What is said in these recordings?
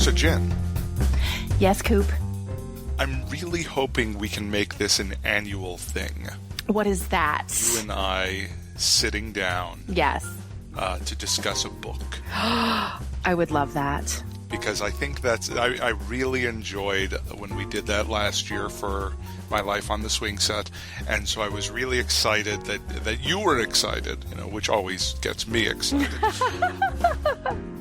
So, Jen. Yes, Coop? I'm really hoping we can make this an annual thing. What is that? You and I sitting down. Yes. To discuss a book. I would love that. Because I think I really enjoyed when we did that last year for My Life on the Swingset, and so I was really excited that you were excited, which always gets me excited,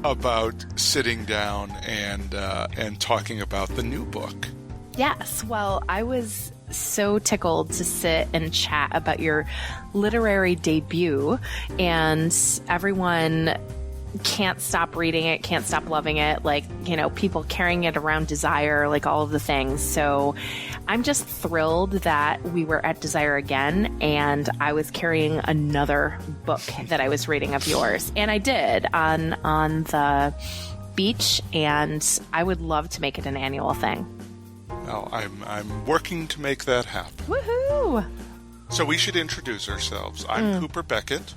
about sitting down and talking about the new book. Yes, well, I was so tickled to sit and chat about your literary debut, and everyone can't stop reading it, can't stop loving it, people carrying it around Desire, all of the things. So I'm just thrilled that we were at Desire again, and I was carrying another book that I was reading of yours. And I did on the beach, and I would love to make it an annual thing. Well, I'm working to make that happen. Woohoo! So we should introduce ourselves. I'm Cooper Beckett,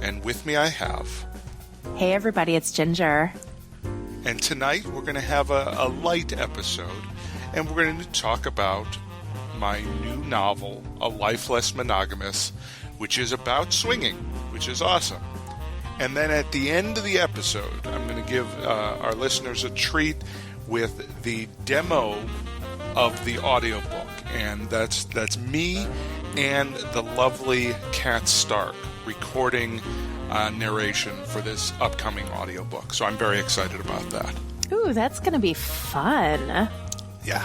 and with me I have... Hey everybody, it's Ginger. And tonight we're going to have a light episode, and we're going to talk about my new novel, A Life Less Monogamous, which is about swinging, which is awesome. And then at the end of the episode, I'm going to give our listeners a treat with the demo of the audiobook, and that's me and the lovely Kat Stark recording narration for this upcoming audiobook. So I'm very excited about that. Ooh, that's going to be fun. Yeah.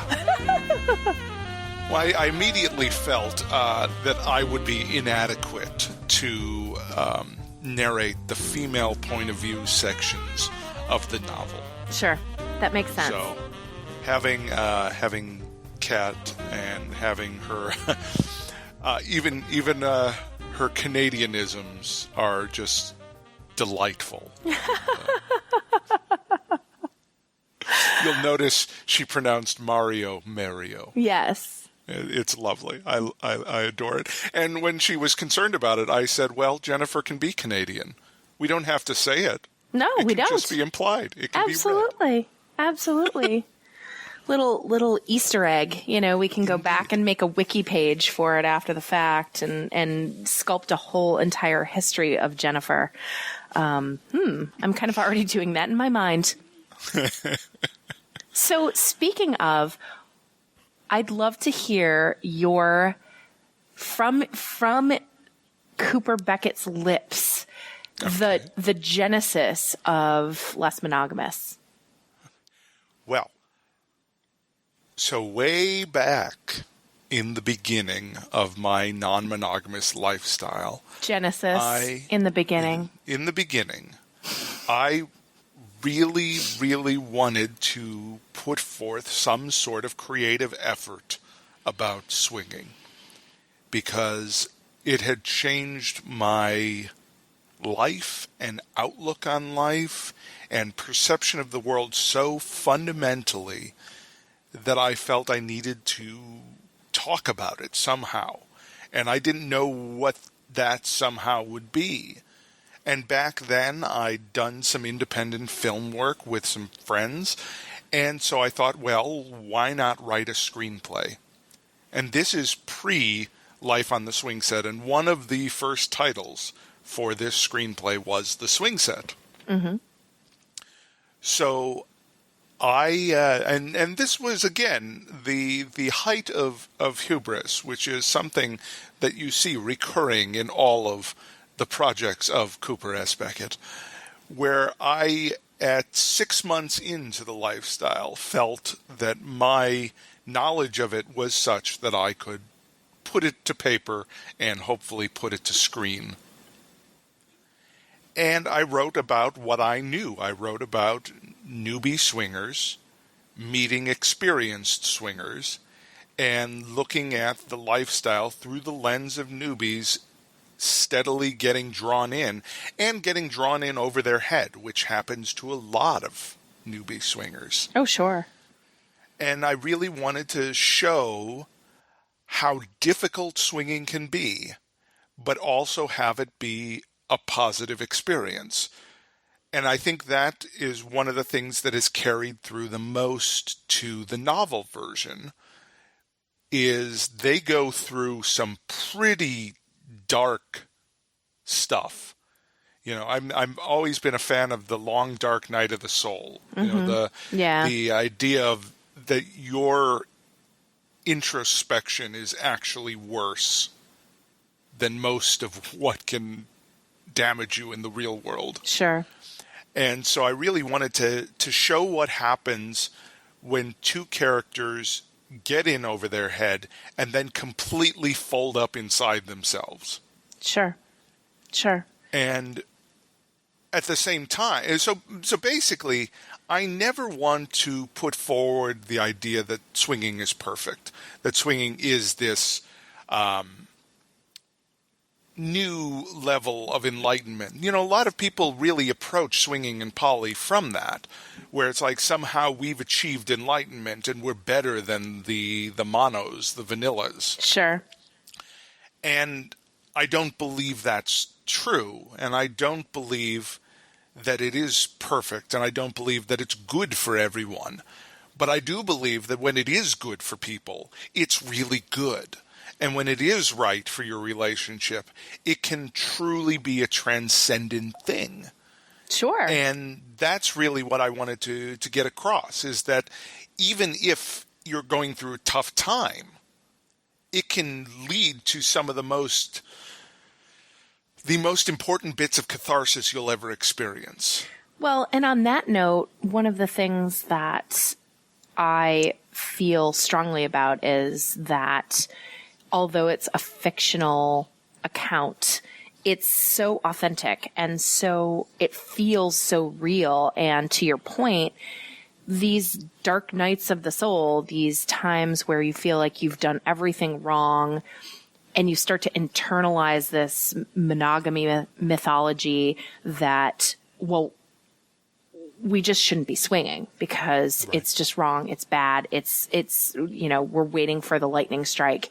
Well, I immediately felt that I would be inadequate to narrate the female point of view sections of the novel. Sure, that makes sense. So having Kat and having her even her Canadianisms are just delightful. You'll notice she pronounced Mario. Yes. It's lovely. I adore it. And when she was concerned about it, I said, well, Jennifer can be Canadian. We don't have to say it. No, we don't. It can just be implied. It can Absolutely. be read. Absolutely. Little Easter egg, we can go back and make a wiki page for it after the fact and sculpt a whole entire history of Jennifer. I'm kind of already doing that in my mind. So speaking of, I'd love to hear your from Cooper Beckett's lips, okay, the genesis of Less Monogamous. Well, so way back in the beginning of my non-monogamous lifestyle... Genesis, in the beginning. In the beginning, I really, really wanted to put forth some sort of creative effort about swinging, because it had changed my life and outlook on life and perception of the world so fundamentally that I felt I needed to talk about it somehow. And I didn't know what that somehow would be. And back then, I'd done some independent film work with some friends, and so I thought, well, why not write a screenplay? And this is pre-Life on the Swingset, and one of the first titles for this screenplay was The Swingset. Mm-hmm. So and this was, again, the height of hubris, which is something that you see recurring in all of the projects of Cooper S. Beckett, where I, at 6 months into the lifestyle, felt that my knowledge of it was such that I could put it to paper and hopefully put it to screen. And I wrote about what I knew. I wrote about newbie swingers, meeting experienced swingers, and looking at the lifestyle through the lens of newbies steadily getting drawn in, and getting drawn in over their head, which happens to a lot of newbie swingers. Oh, sure. And I really wanted to show how difficult swinging can be, but also have it be a positive experience. And I think that is one of the things that is carried through the most to the novel version, is they go through some pretty dark stuff. I've always been a fan of the long dark night of the soul. The idea of that your introspection is actually worse than most of what can damage you in the real world. Sure. And so I really wanted to show what happens when two characters get in over their head and then completely fold up inside themselves. Sure. And at the same time, so basically, I never want to put forward the idea that swinging is perfect, that swinging is this new level of enlightenment. A lot of people really approach swinging and poly from that, where it's like somehow we've achieved enlightenment and we're better than the monos, the vanillas. Sure. And I don't believe that's true, and I don't believe that it is perfect, and I don't believe that it's good for everyone. But I do believe that when it is good for people, it's really good. And when it is right for your relationship, it can truly be a transcendent thing. Sure. And that's really what I wanted to get across, is that even if you're going through a tough time, it can lead to some of the most important bits of catharsis you'll ever experience. Well, and on that note, one of the things that I feel strongly about is that although it's a fictional account, it's so authentic and so it feels so real. And to your point, these dark nights of the soul, these times where you feel like you've done everything wrong and you start to internalize this monogamy mythology that, well, we just shouldn't be swinging because it's just wrong. It's bad. It's, we're waiting for the lightning strike.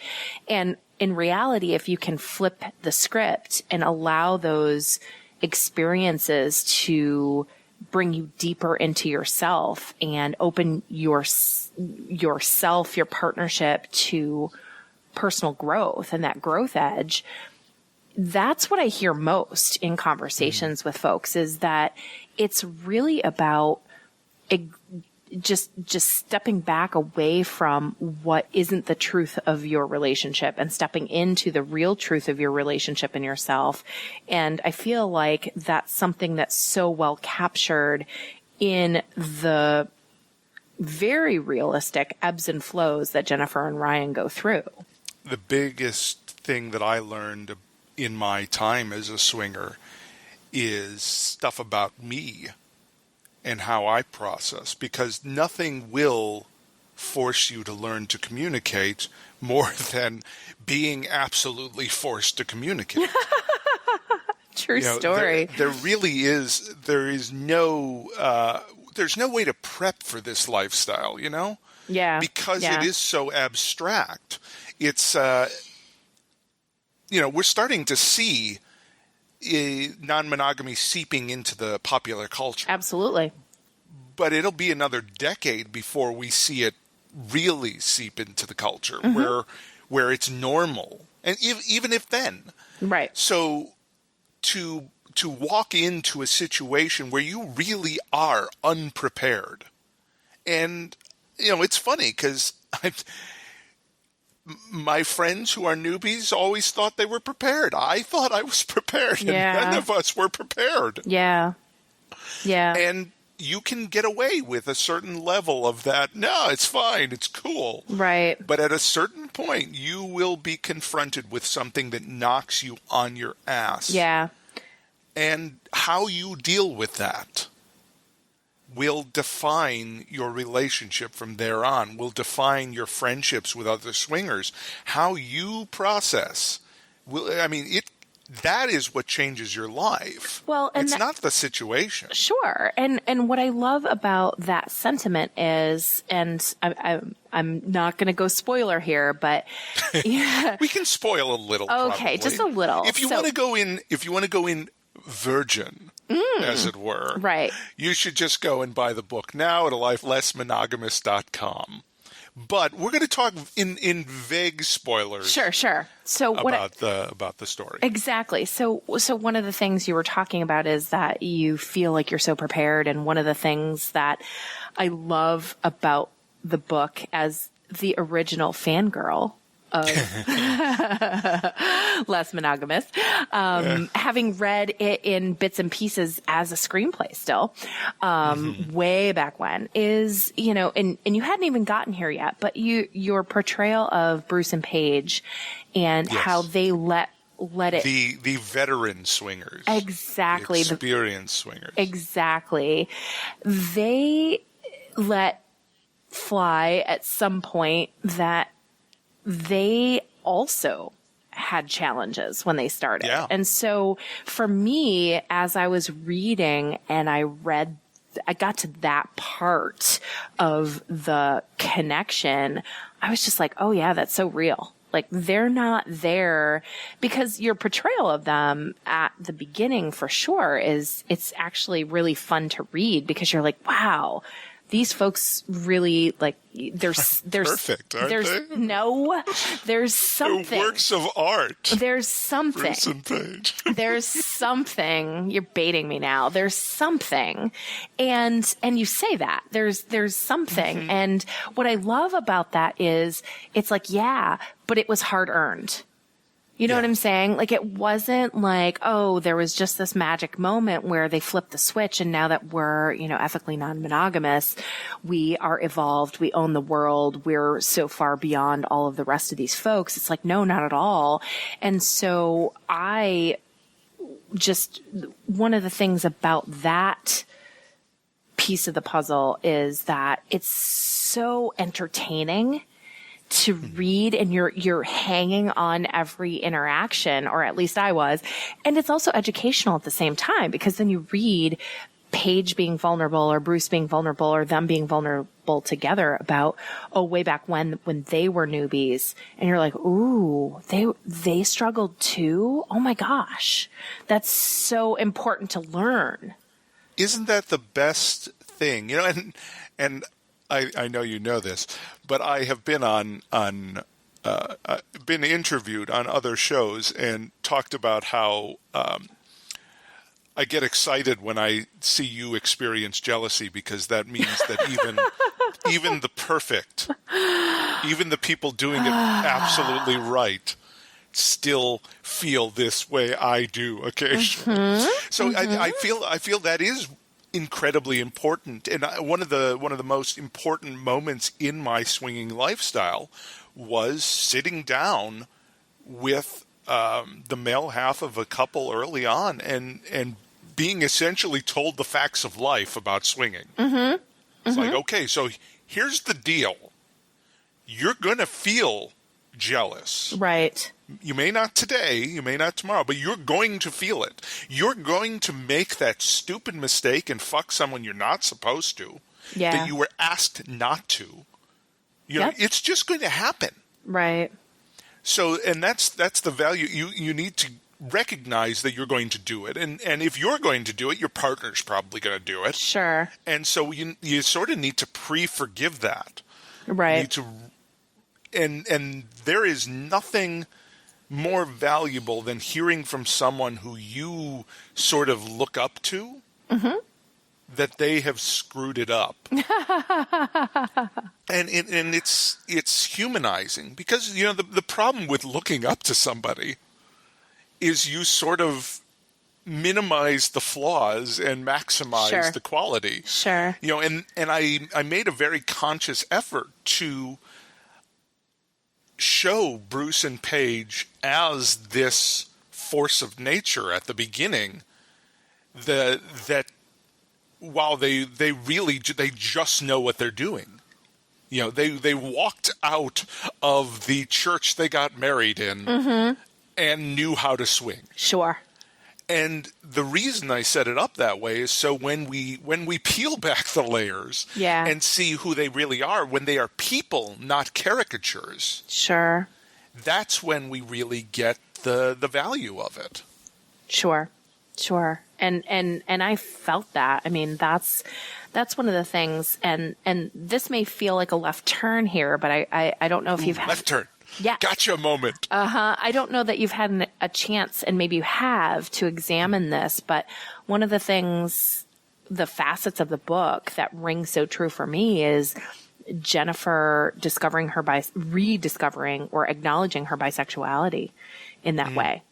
And in reality, if you can flip the script and allow those experiences to bring you deeper into yourself and open yourself, your partnership to personal growth and that growth edge, that's what I hear most in conversations with folks, is that it's really about just stepping back away from what isn't the truth of your relationship and stepping into the real truth of your relationship and yourself. And I feel like that's something that's so well captured in the very realistic ebbs and flows that Jennifer and Ryan go through. The biggest thing that I learned in my time as a swinger is stuff about me and how I process, because nothing will force you to learn to communicate more than being absolutely forced to communicate. True story. There really is. There's no way to prep for this lifestyle, Yeah. because it is so abstract. It's, we're starting to see non-monogamy seeping into the popular culture. Absolutely. But it'll be another decade before we see it really seep into the culture, where it's normal. And even if then. Right. So to walk into a situation where you really are unprepared. And, it's funny because my friends who are newbies always thought they were prepared. I thought I was prepared, and none of us were prepared. Yeah. Yeah. And you can get away with a certain level of that. No, it's fine. It's cool. Right. But at a certain point, you will be confronted with something that knocks you on your ass. Yeah. And how you deal with that will define your relationship from there on, will define your friendships with other swingers. How you process that is what changes your life. Well, and it's not the situation. Sure. And what I love about that sentiment is, and I'm not going to go spoiler here, but yeah. We can spoil a little. Okay, probably. Just a little. If you want to go in virgin, as it were. Right. You should just go and buy the book now at alifelessmonogamous.com. But we're going to talk in vague spoilers. Sure. So about the story. Exactly. So one of the things you were talking about is that you feel like you're so prepared, and one of the things that I love about the book as the original fangirl of Less Monogamous, having read it in bits and pieces as a screenplay still, way back when, is, and you hadn't even gotten here yet, but your portrayal of Bruce and Paige and how they let it, the veteran swingers, exactly, the experienced swingers, exactly, they let fly at some point that they also had challenges when they started. Yeah. And so for me, as I was reading and I got to that part of the connection, I was just like, oh yeah, that's so real. Like, they're not there, because your portrayal of them at the beginning for sure it's actually really fun to read, because you're like, wow, these folks really, like, there's perfect, aren't they? No, there's something. They're works of art. There's something. Bruce and Paige. There's something. You're baiting me now. There's something. And you say that. There's something. And what I love about that is it's like, yeah, but it was hard earned. You know what I'm saying? Like, it wasn't like, oh, there was just this magic moment where they flipped the switch, and now that we're, ethically non-monogamous, we are evolved, we own the world, we're so far beyond all of the rest of these folks. It's like, no, not at all. And so one of the things about that piece of the puzzle is that it's so entertaining to read, and you're hanging on every interaction, or at least I was. And it's also educational at the same time, because then you read Paige being vulnerable, or Bruce being vulnerable, or them being vulnerable together about, way back when they were newbies. And you're like, ooh, they struggled too? Oh my gosh. That's so important to learn. Isn't that the best thing? And I know you know this, but I have been been interviewed on other shows and talked about how I get excited when I see you experience jealousy, because that means that even the perfect, even the people doing it absolutely right, still feel this way I do occasionally. So I feel that is incredibly important, and one of the most important moments in my swinging lifestyle was sitting down with the male half of a couple early on and being essentially told the facts of life about swinging. It's like, okay, so here's the deal: you're gonna feel jealous, right? You may not today, you may not tomorrow, but you're going to feel it. You're going to make that stupid mistake and fuck someone you're not supposed to, that you were asked not to. It's just going to happen. Right. So, and that's the value. You need to recognize that you're going to do it. And if you're going to do it, your partner's probably going to do it. Sure. And so you sort of need to pre-forgive that. Right. You need to, and there is nothing more valuable than hearing from someone who you sort of look up to that they have screwed it up. and it's humanizing, because the problem with looking up to somebody is you sort of minimize the flaws and maximize the quality. Sure. And I made a very conscious effort to show Bruce and Paige as this force of nature at the beginning, that while they just know what they're doing. They walked out of the church they got married in and knew how to swing. Sure. And the reason I set it up that way is so when we peel back the layers and see who they really are, when they are people, not caricatures. Sure. That's when we really get the value of it. Sure. Sure. And I felt that. I mean, that's one of the things, and this may feel like a left turn here, but I don't know if you've had left turn. Yeah. Gotcha moment. I don't know that you've had a chance, and maybe you have, to examine this, but one of the things, the facets of the book that ring so true for me is Jennifer rediscovering or acknowledging her bisexuality in that way.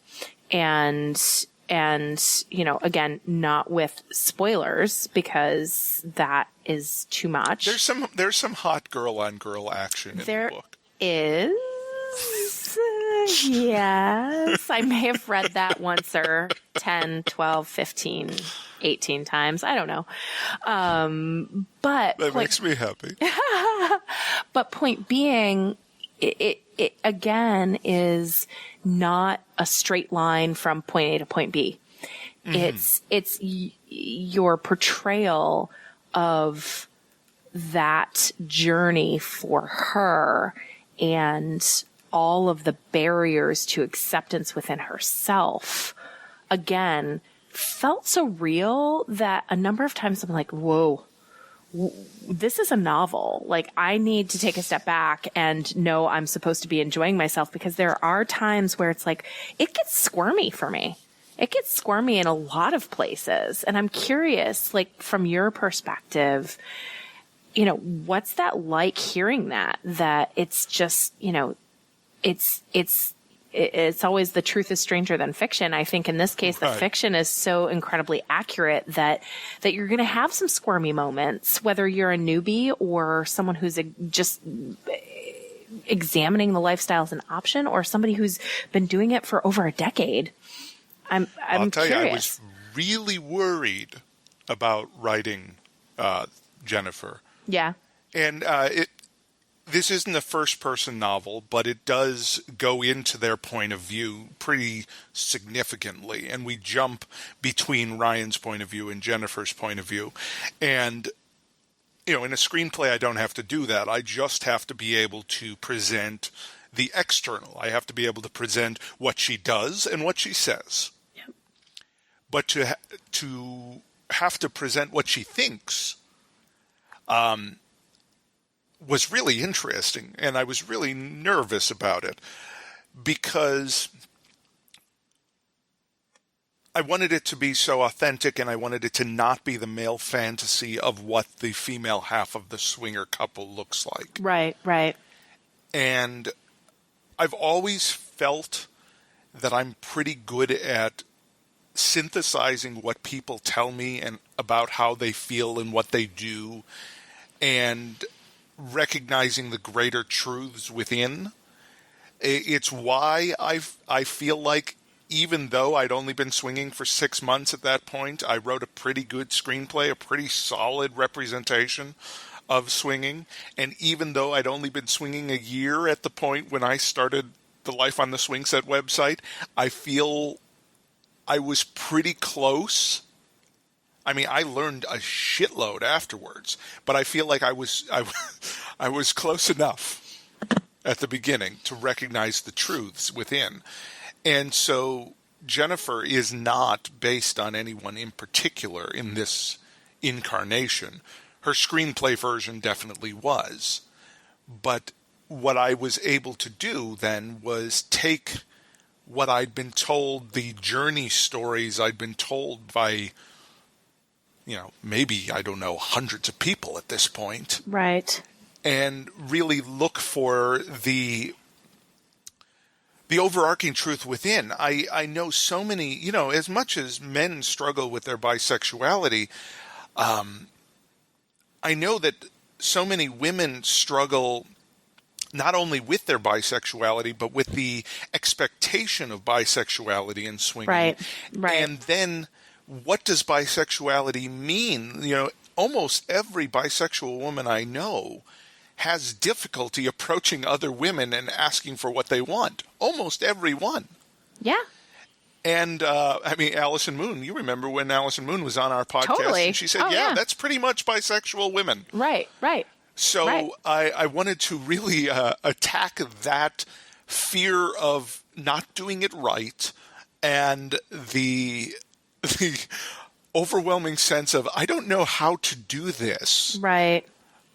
And, again, not with spoilers, because that is too much. There's some hot girl on girl action in the book. There is. Yes. I may have read that once or 10, 12, 15, 18 times. I don't know. But that makes me happy. But point being, it again is not a straight line from point A to point B. It's your portrayal of that journey for her and all of the barriers to acceptance within herself, again, felt so real that a number of times I'm like, whoa, this is a novel. Like, I need to take a step back and know I'm supposed to be enjoying myself, because there are times where it's like, it gets squirmy for me. It gets squirmy in a lot of places. And I'm curious, like, from your perspective, what's that like, hearing that it's just, it's always the truth is stranger than fiction. I think in this case, the fiction is so incredibly accurate that you're going to have some squirmy moments, whether you're a newbie or someone who's just examining the lifestyle as an option, or somebody who's been doing it for over a decade. I'll tell curious. You, I was really worried about writing Jennifer. Yeah. And this isn't a first-person novel, but it does go into their point of view pretty significantly. And we jump between Ryan's point of view and Jennifer's point of view. And, in a screenplay, I don't have to do that. I just have to be able to present the external. I have to be able to present what she does and what she says. Yep. But to have to present what she thinks was really interesting, and I was really nervous about it, because I wanted it to be so authentic, and I wanted it to not be the male fantasy of what the female half of the swinger couple looks like. Right. And I've always felt that I'm pretty good at synthesizing what people tell me and about how they feel and what they do, and recognizing the greater truths within. It's why I feel like, even though I'd only been swinging for 6 months at that point, I wrote a pretty good screenplay, a pretty solid representation of swinging. And even though I'd only been swinging a year at the point when I started the Life on the Swingset website, I feel I was pretty close. I mean, I learned a shitload afterwards, but I feel like I was close enough at the beginning to recognize the truths within. And so Jennifer is not based on anyone in particular in this incarnation. Her screenplay version definitely was. But what I was able to do then was take what I'd been told, the journey stories I'd been told by, maybe, I don't know, hundreds of people at this point. Right. And really look for the overarching truth within. I know so many, as much as men struggle with their bisexuality, I know that so many women struggle not only with their bisexuality, but with the expectation of bisexuality in swinging. Right. And then, what does bisexuality mean? Almost every bisexual woman I know has difficulty approaching other women and asking for what they want. Almost every one. Yeah. And, Allison Moon, you remember when Allison Moon was on our podcast? Totally. And she said, yeah, that's pretty much bisexual women. Right. So right. I wanted to really attack that fear of not doing it right, and the the overwhelming sense of, I don't know how to do this. Right.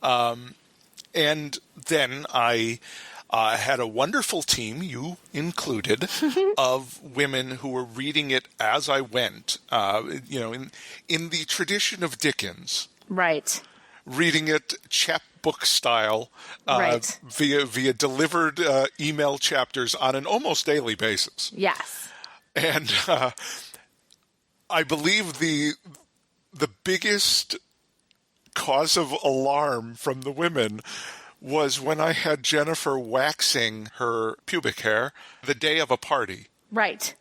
And then I had a wonderful team, you included, of women who were reading it as I went, in the tradition of Dickens. Right. Reading it chapbook style, Right. via delivered email chapters on an almost daily basis. Yes. And I believe the biggest cause of alarm from the women was when I had Jennifer waxing her pubic hair the day of a party. Right.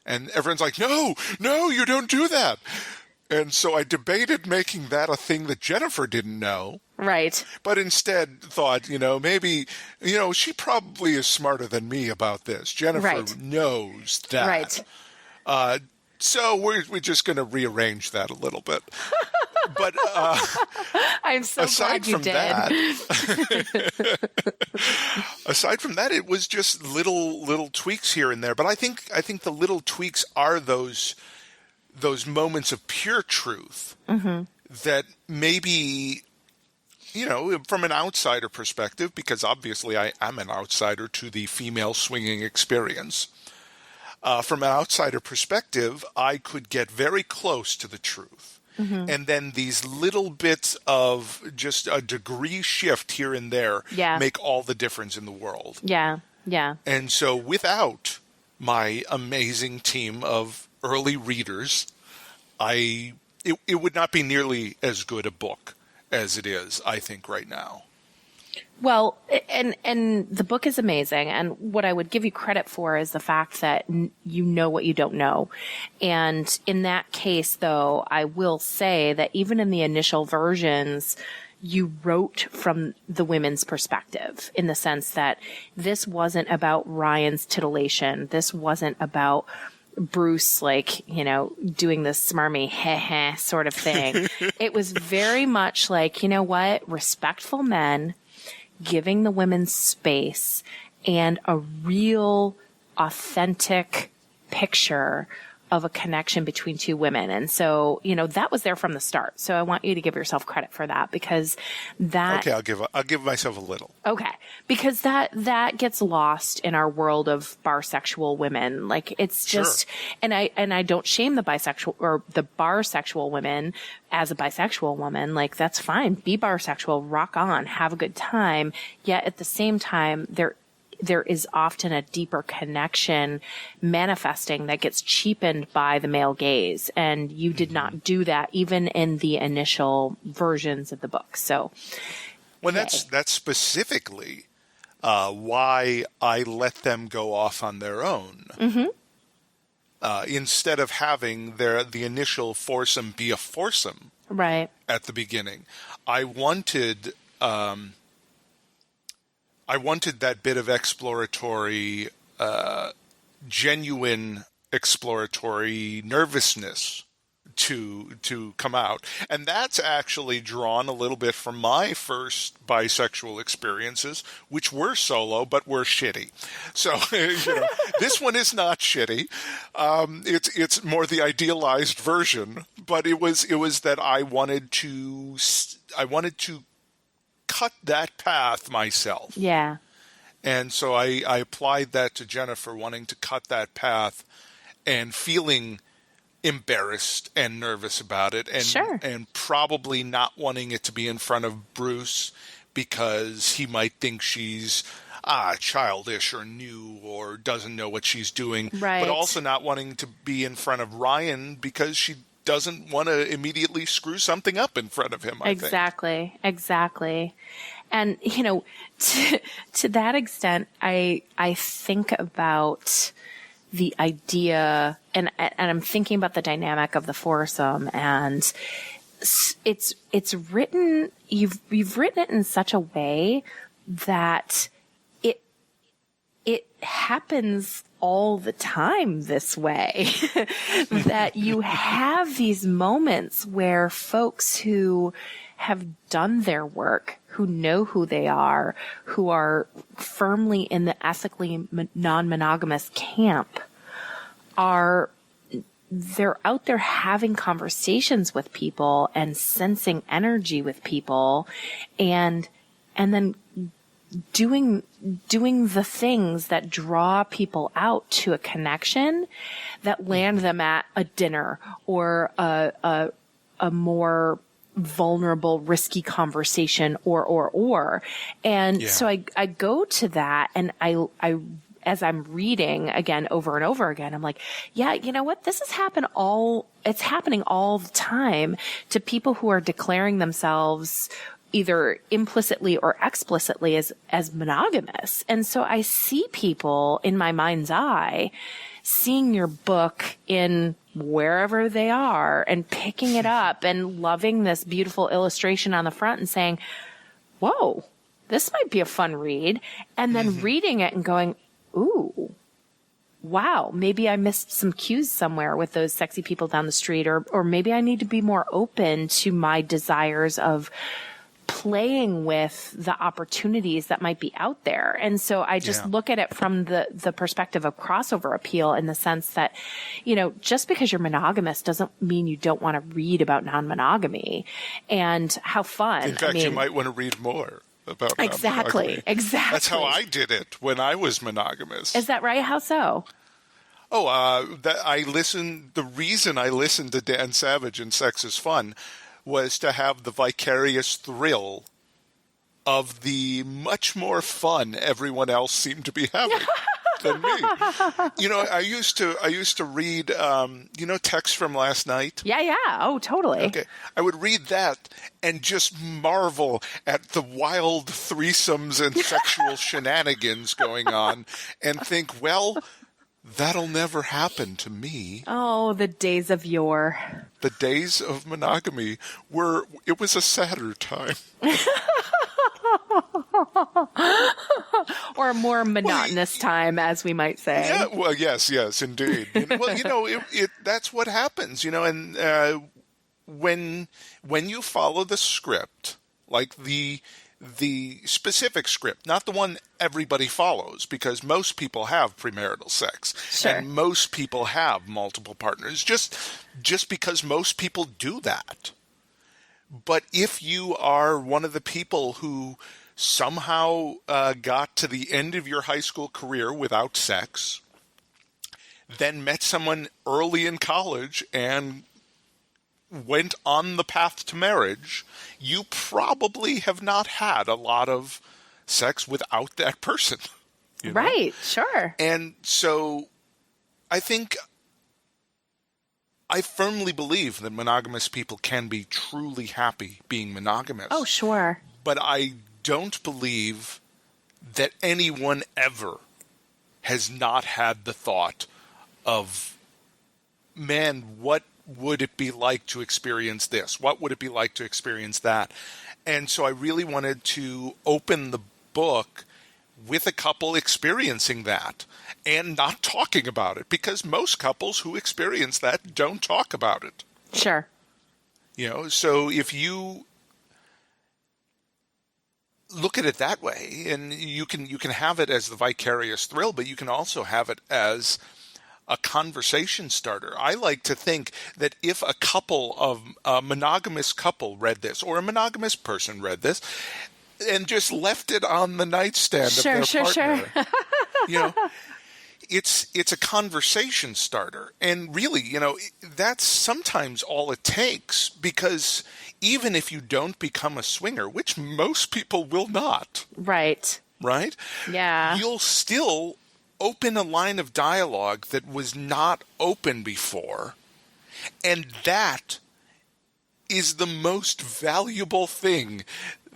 And everyone's like, no, you don't do that. And so I debated making that a thing that Jennifer didn't know. Right. But instead thought, maybe, she probably is smarter than me about this. Jennifer knows that. Right. So we're just going to rearrange that a little bit. But I'm so aside glad you from did. Aside from that, it was just little tweaks here and there. But I think the little tweaks are those moments of pure truth that maybe, from an outsider perspective, because obviously I am an outsider to the female swinging experience. From an outsider perspective, I could get very close to the truth. And then these little bits of just a degree shift here and there make all the difference in the world. Yeah, yeah. And so without my amazing team of early readers, it would not be nearly as good a book as it is, I think, right now. Well, and the book is amazing. And what I would give you credit for is the fact that you know what you don't know. And in that case, though, I will say that even in the initial versions, you wrote from the women's perspective in the sense that this wasn't about Ryan's titillation. This wasn't about Bruce, doing this smarmy heh sort of thing. It was very much like, respectful men giving the women space and a real authentic picture of a connection between two women. And so, that was there from the start. So I want you to give yourself credit for that because that... Okay, I'll give myself a little. Okay. Because that gets lost in our world of barsexual women. It's just, and I don't shame the bisexual or the barsexual women as a bisexual woman. That's fine. Be barsexual, rock on, have a good time. Yet at the same time, there is often a deeper connection manifesting that gets cheapened by the male gaze. And you did not do that even in the initial versions of the book. So, well, that's specifically why I let them go off on their own. Instead of having the initial foursome be a foursome right at the beginning. I wanted that bit of exploratory, genuine exploratory nervousness to come out. And that's actually drawn a little bit from my first bisexual experiences, which were solo, but were shitty. So, this one is not shitty. It's more the idealized version, but it was that I wanted to cut that path myself. Yeah. And so I applied that to Jennifer, wanting to cut that path and feeling embarrassed and nervous about it, and probably not wanting it to be in front of Bruce because he might think she's childish or new or doesn't know what she's doing, but also not wanting to be in front of Ryan because she doesn't want to immediately screw something up in front of him. Exactly. And to that extent, I think about the idea, and I'm thinking about the dynamic of the foursome, and it's written. You've written it in such a way that it happens all the time this way. That you have these moments where folks who have done their work, who know who they are, who are firmly in the ethically non-monogamous camp, are they're out there having conversations with people and sensing energy with people and then doing the things that draw people out to a connection that land them at a dinner or a more vulnerable, risky conversation or. And so I go to that and I as I'm reading again over and over again, I'm like, yeah, you know what? It's happening all the time to people who are declaring themselves either implicitly or explicitly as monogamous. And so I see people in my mind's eye seeing your book in wherever they are and picking it up and loving this beautiful illustration on the front and saying, whoa, this might be a fun read. And then reading it and going, ooh, wow, maybe I missed some cues somewhere with those sexy people down the street, or maybe I need to be more open to my desires of playing with the opportunities that might be out there. And so I just look at it from the perspective of crossover appeal in the sense that, just because you're monogamous doesn't mean you don't want to read about non-monogamy and how fun. In fact, you might want to read more about exactly. That's how I did it when I was monogamous. Is that right? How so? The reason I listened to Dan Savage and Sex is Fun was to have the vicarious thrill of the much more fun everyone else seemed to be having than me. I used to read, Text from Last Night. Yeah. Oh, totally. Okay. I would read that and just marvel at the wild threesomes and sexual shenanigans going on and think, well, that'll never happen to me. Oh, the days of yore. The days of monogamy it was a sadder time. Or a more monotonous time, as we might say. Yeah, well, yes, indeed. Well, that's what happens, and when you follow the script, like the specific script, not the one everybody follows, because most people have premarital sex. Sure. And most people have multiple partners, just because most people do that. But if you are one of the people who somehow got to the end of your high school career without sex, then met someone early in college and went on the path to marriage, you probably have not had a lot of sex without that person. Right, sure. And so I firmly believe that monogamous people can be truly happy being monogamous. Oh, sure. But I don't believe that anyone ever has not had the thought of, man, what would it be like to experience this? What would it be like to experience that? And so I really wanted to open the book with a couple experiencing that and not talking about it, because most couples who experience that don't talk about it. Sure. So if you look at it that way, and you can have it as the vicarious thrill, but you can also have it as a conversation starter. I like to think that if a monogamous couple read this, or a monogamous person read this, and just left it on the nightstand of their partner, it's a conversation starter. And really, that's sometimes all it takes, because even if you don't become a swinger, which most people will not. Right? Yeah. You'll still open a line of dialogue that was not open before, and that is the most valuable thing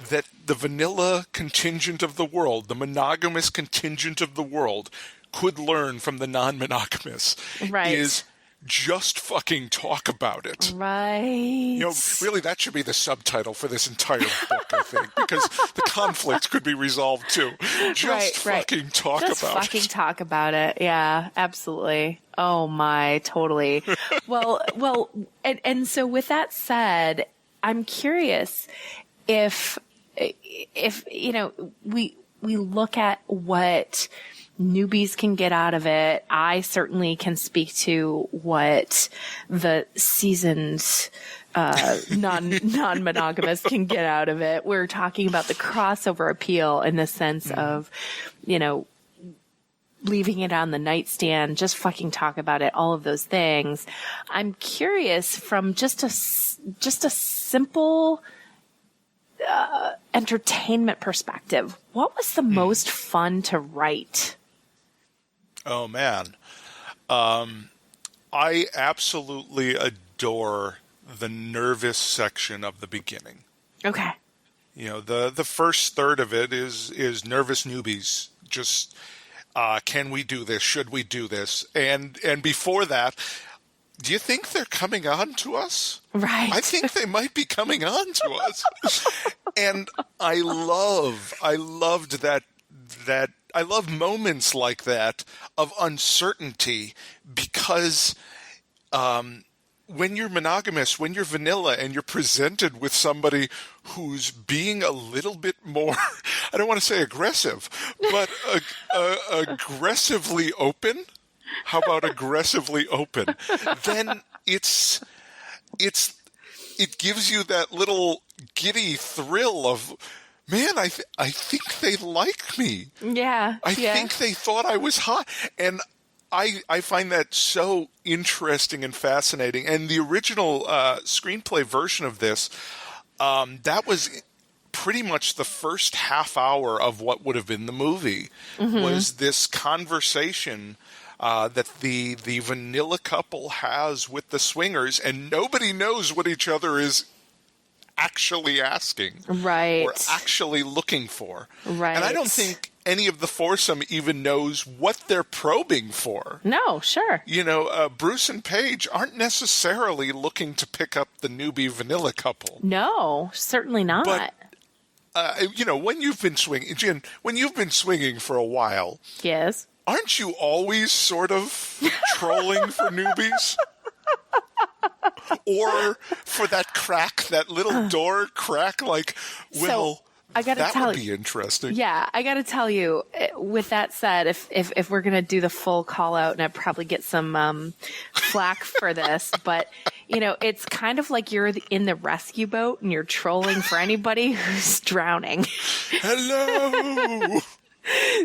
that the vanilla contingent of the world, the monogamous contingent of the world, could learn from the non-monogamous. Right. Is just fucking talk about it. Right. Really, that should be the subtitle for this entire book, I think, because the conflict could be resolved too. Just fucking talk about it. Just fucking talk about it. Yeah, absolutely. Oh my, totally. Well, and so with that said, I'm curious if we look at what newbies can get out of it. I certainly can speak to what the seasoned non-monogamous can get out of it. We're talking about the crossover appeal in the sense of, leaving it on the nightstand, just fucking talk about it, all of those things. I'm curious from just a simple entertainment perspective, what was the most fun to write? Oh, man. I absolutely adore the nervous section of the beginning. Okay. The first third of it is nervous newbies. Just, can we do this? Should we do this? And before that, do you think they're coming on to us? Right. I think they might be coming on to us. And I loved that I love moments like that of uncertainty because when you're monogamous, when you're vanilla and you're presented with somebody who's being a little bit more, I don't want to say aggressive, but aggressively open. How about aggressively open? Then it gives you that little giddy thrill of, man, I think they like me. Yeah. I think they thought I was hot. And I find that so interesting and fascinating. And the original screenplay version of this, that was pretty much the first half hour of what would have been the movie, was this conversation that the vanilla couple has with the swingers, and nobody knows what each other is actually asking, right, or actually looking for, right. And I don't think any of the foursome even knows what they're probing for. No, sure. Bruce and Paige aren't necessarily looking to pick up the newbie vanilla couple. No, certainly not. But when you've been swinging, Jen, when you've been swinging for a while, yes, aren't you always sort of trolling for newbies? Or for that little door crack, like, well, so, I gotta that tell would you, be interesting. Yeah, I got to tell you, with that said, if we're going to do the full call out, and I probably get some flack for this, but, it's kind of like you're in the rescue boat and you're trolling for anybody who's drowning. Hello!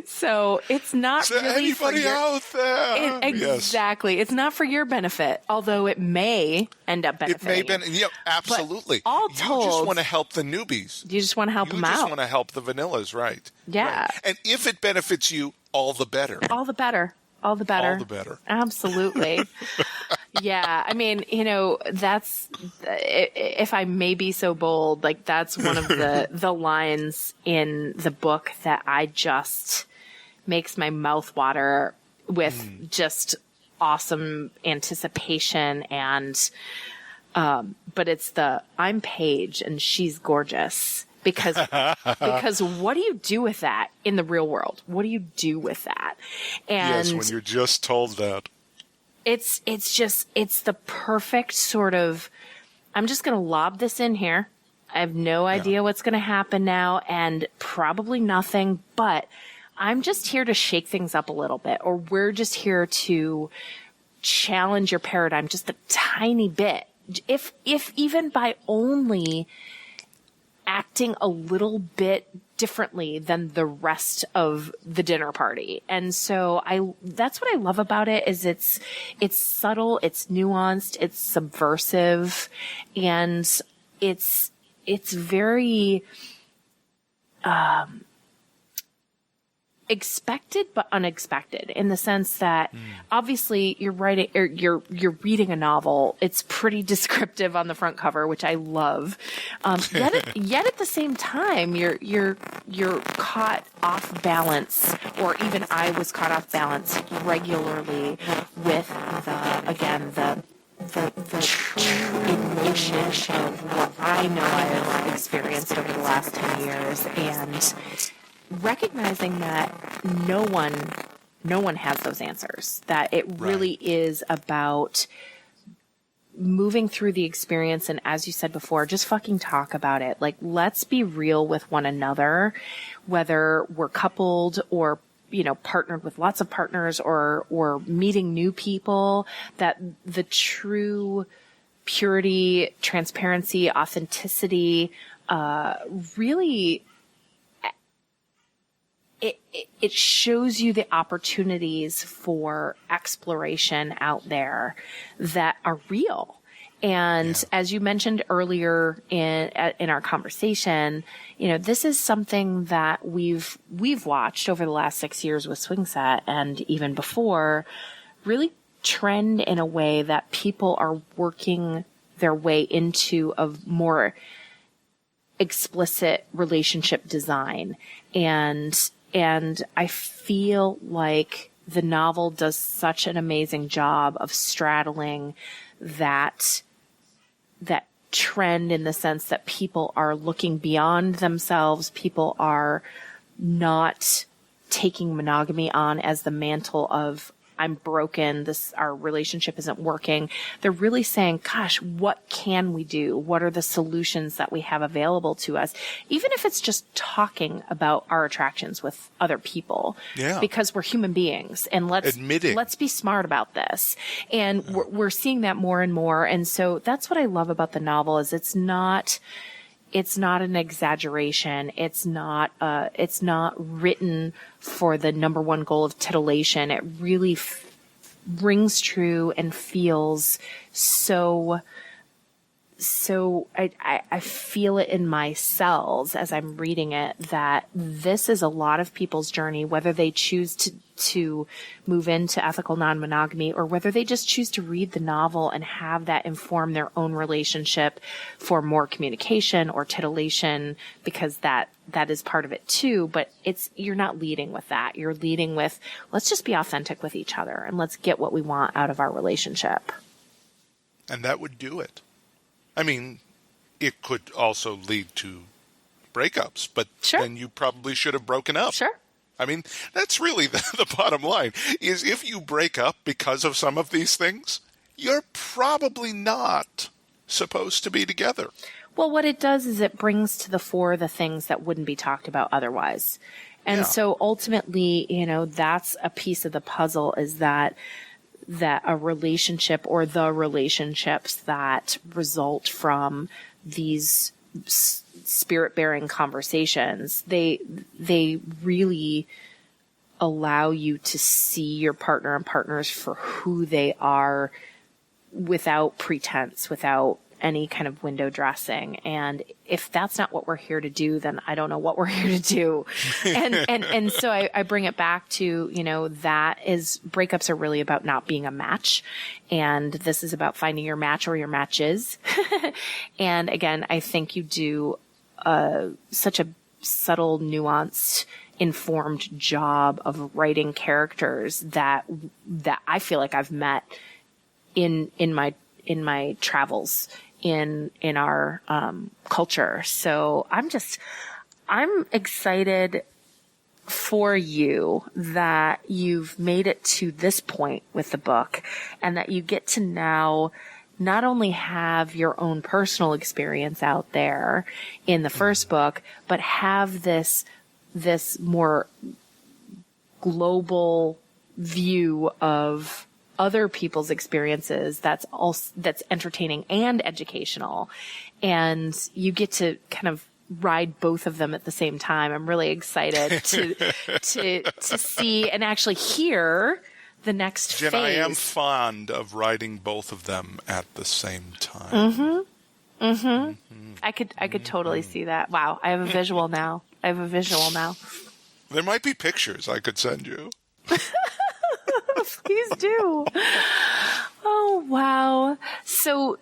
So it's not really anybody for out there. Exactly. Yes. It's not for your benefit, although it may end up benefiting. Absolutely. But all told, you just want to help the newbies. You just want to help them out. You just want to help the vanillas, right? Yeah. Right. And if it benefits you, all the better. All the better. All the better. All the better. Absolutely. Yeah. I mean, that's, if I may be so bold, like that's one of the lines in the book that I just makes my mouth water with just awesome anticipation. And, but it's I'm Paige and she's gorgeous. Because what do you do with that in the real world? What do you do with that? And yes, when you're just told that. It's the perfect sort of, I'm just going to lob this in here. I have no idea what's going to happen now and probably nothing, but I'm just here to shake things up a little bit, or we're just here to challenge your paradigm just a tiny bit. If even by only acting a little bit differently than the rest of the dinner party. And so that's what I love about it is it's subtle, it's nuanced, it's subversive, and it's very, expected but unexpected in the sense that obviously you're writing or you're reading a novel. It's pretty descriptive on the front cover, which I love. Yet at the same time, you're caught off balance, or even I was caught off balance regularly with the true emotion of what I know I've experienced over the last 10 years, and recognizing that no one has those answers, that it really is about moving through the experience. And as you said before, just fucking talk about it. Like, let's be real with one another, whether we're coupled or, partnered with lots of partners or meeting new people, that the true purity, transparency, authenticity, really, it shows you the opportunities for exploration out there that are real. And as you mentioned earlier in our conversation, this is something that we've watched over the last 6 years with Swingset, and even before, really trend in a way that people are working their way into a more explicit relationship design. And I feel like the novel does such an amazing job of straddling that trend, in the sense that people are looking beyond themselves. People are not taking monogamy on as the mantle of, I'm broken, our relationship isn't working. They're really saying, gosh, what can we do? What are the solutions that we have available to us? Even if it's just talking about our attractions with other people. Yeah. Because we're human beings, and let's be smart about this. And we're seeing that more and more. And so that's what I love about the novel, is it's not an exaggeration. It's not written for the number one goal of titillation. It really rings true and feels so I feel it in my cells as I'm reading it, that this is a lot of people's journey, whether they choose to move into ethical non-monogamy, or whether they just choose to read the novel and have that inform their own relationship for more communication or titillation, because that is part of it too. But you're not leading with that. You're leading with, let's just be authentic with each other and let's get what we want out of our relationship. And that would do it. I mean, it could also lead to breakups, but then you probably should have broken up. Sure. I mean, that's really the bottom line, is if you break up because of some of these things, you're probably not supposed to be together. Well, what it does is it brings to the fore the things that wouldn't be talked about otherwise. And so ultimately, that's a piece of the puzzle, is that a relationship, or the relationships that result from these spirit-bearing conversations, they really allow you to see your partner and partners for who they are, without pretense, without any kind of window dressing. And if that's not what we're here to do, then I don't know what we're here to do. And so I bring it back to, breakups are really about not being a match. And this is about finding your match or your matches. And again, I think you do such a subtle, nuanced, informed job of writing characters that I feel like I've met in my travels in our culture. So I'm excited for you that you've made it to this point with the book, and that you get to now not only have your own personal experience out there in the first book, but have this more global view of other people's experiences that's entertaining and educational, and you get to kind of ride both of them at the same time. I'm really excited to see and actually hear the next Jen, phase. I am fond of riding both of them at the same time. I could totally see that. Wow, I have a visual now. There might be pictures I could send you. Please do. Oh, wow. So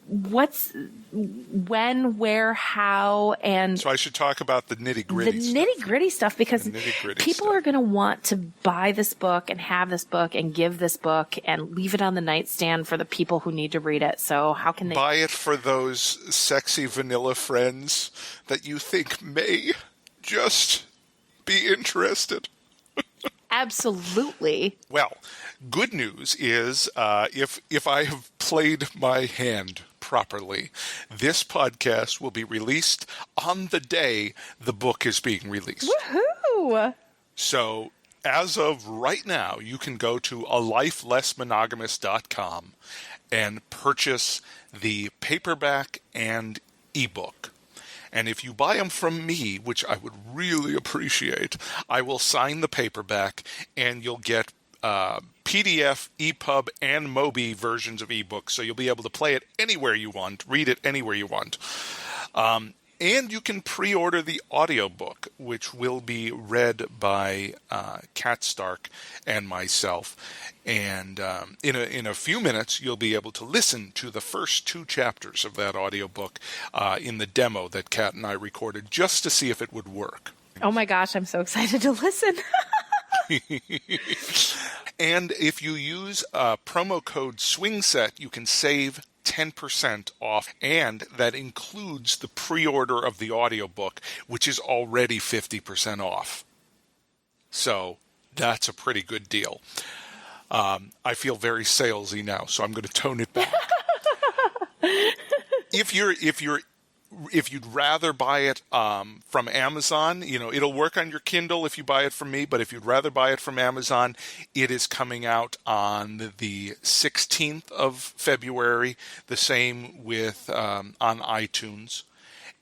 what's when, where, how, and... So I should talk about the nitty-gritty stuff. The nitty-gritty stuff, because people are going to want to buy this book and have this book and give this book and leave it on the nightstand for the people who need to read it. So how can they... Buy it for those sexy vanilla friends that you think may just be interested. Absolutely. Well, good news is if I have played my hand properly, this podcast will be released on the day the book is being released. Woohoo! So as of right now, you can go to alifelessmonogamous.com and purchase the paperback and ebook. And if you buy them from me, which I would really appreciate, I will sign the paperback and you'll get PDF, EPUB, and Mobi versions of ebooks. So you'll be able to play it anywhere you want, read it anywhere you want. And you can pre-order the audiobook, which will be read by Kat Stark and myself. And in a few minutes, you'll be able to listen to the first 2 chapters of that audiobook in the demo that Kat and I recorded just to see if it would work. Oh my gosh, I'm so excited to listen. And if you use promo code Swingset, you can save 10% off, and that includes the pre-order of the audiobook, which is already 50% off. So that's a pretty good deal. I feel very salesy now, so I'm going to tone it back. If you'd rather buy it from Amazon, it'll work on your Kindle if you buy it from me, but if you'd rather buy it from Amazon, it is coming out on the 16th of February, the same with on iTunes.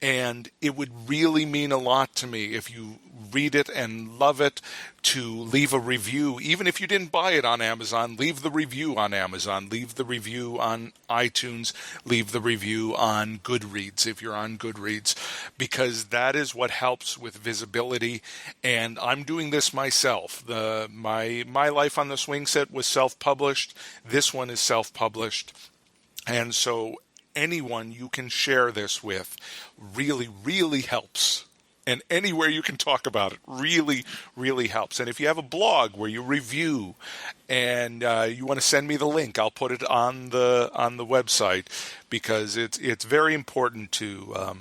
And it would really mean a lot to me if you read it and love it to leave a review. Even if you didn't buy it on Amazon, leave the review on Amazon, leave the review on iTunes, leave the review on Goodreads if you're on Goodreads, because that is what helps with visibility. And I'm doing this myself. My Life on the Swingset was self-published. This one is self-published. And so anyone you can share this with really, really helps. And anywhere you can talk about it really, really helps. And if you have a blog where you review and you want to send me the link, I'll put it on the website, because it's very important to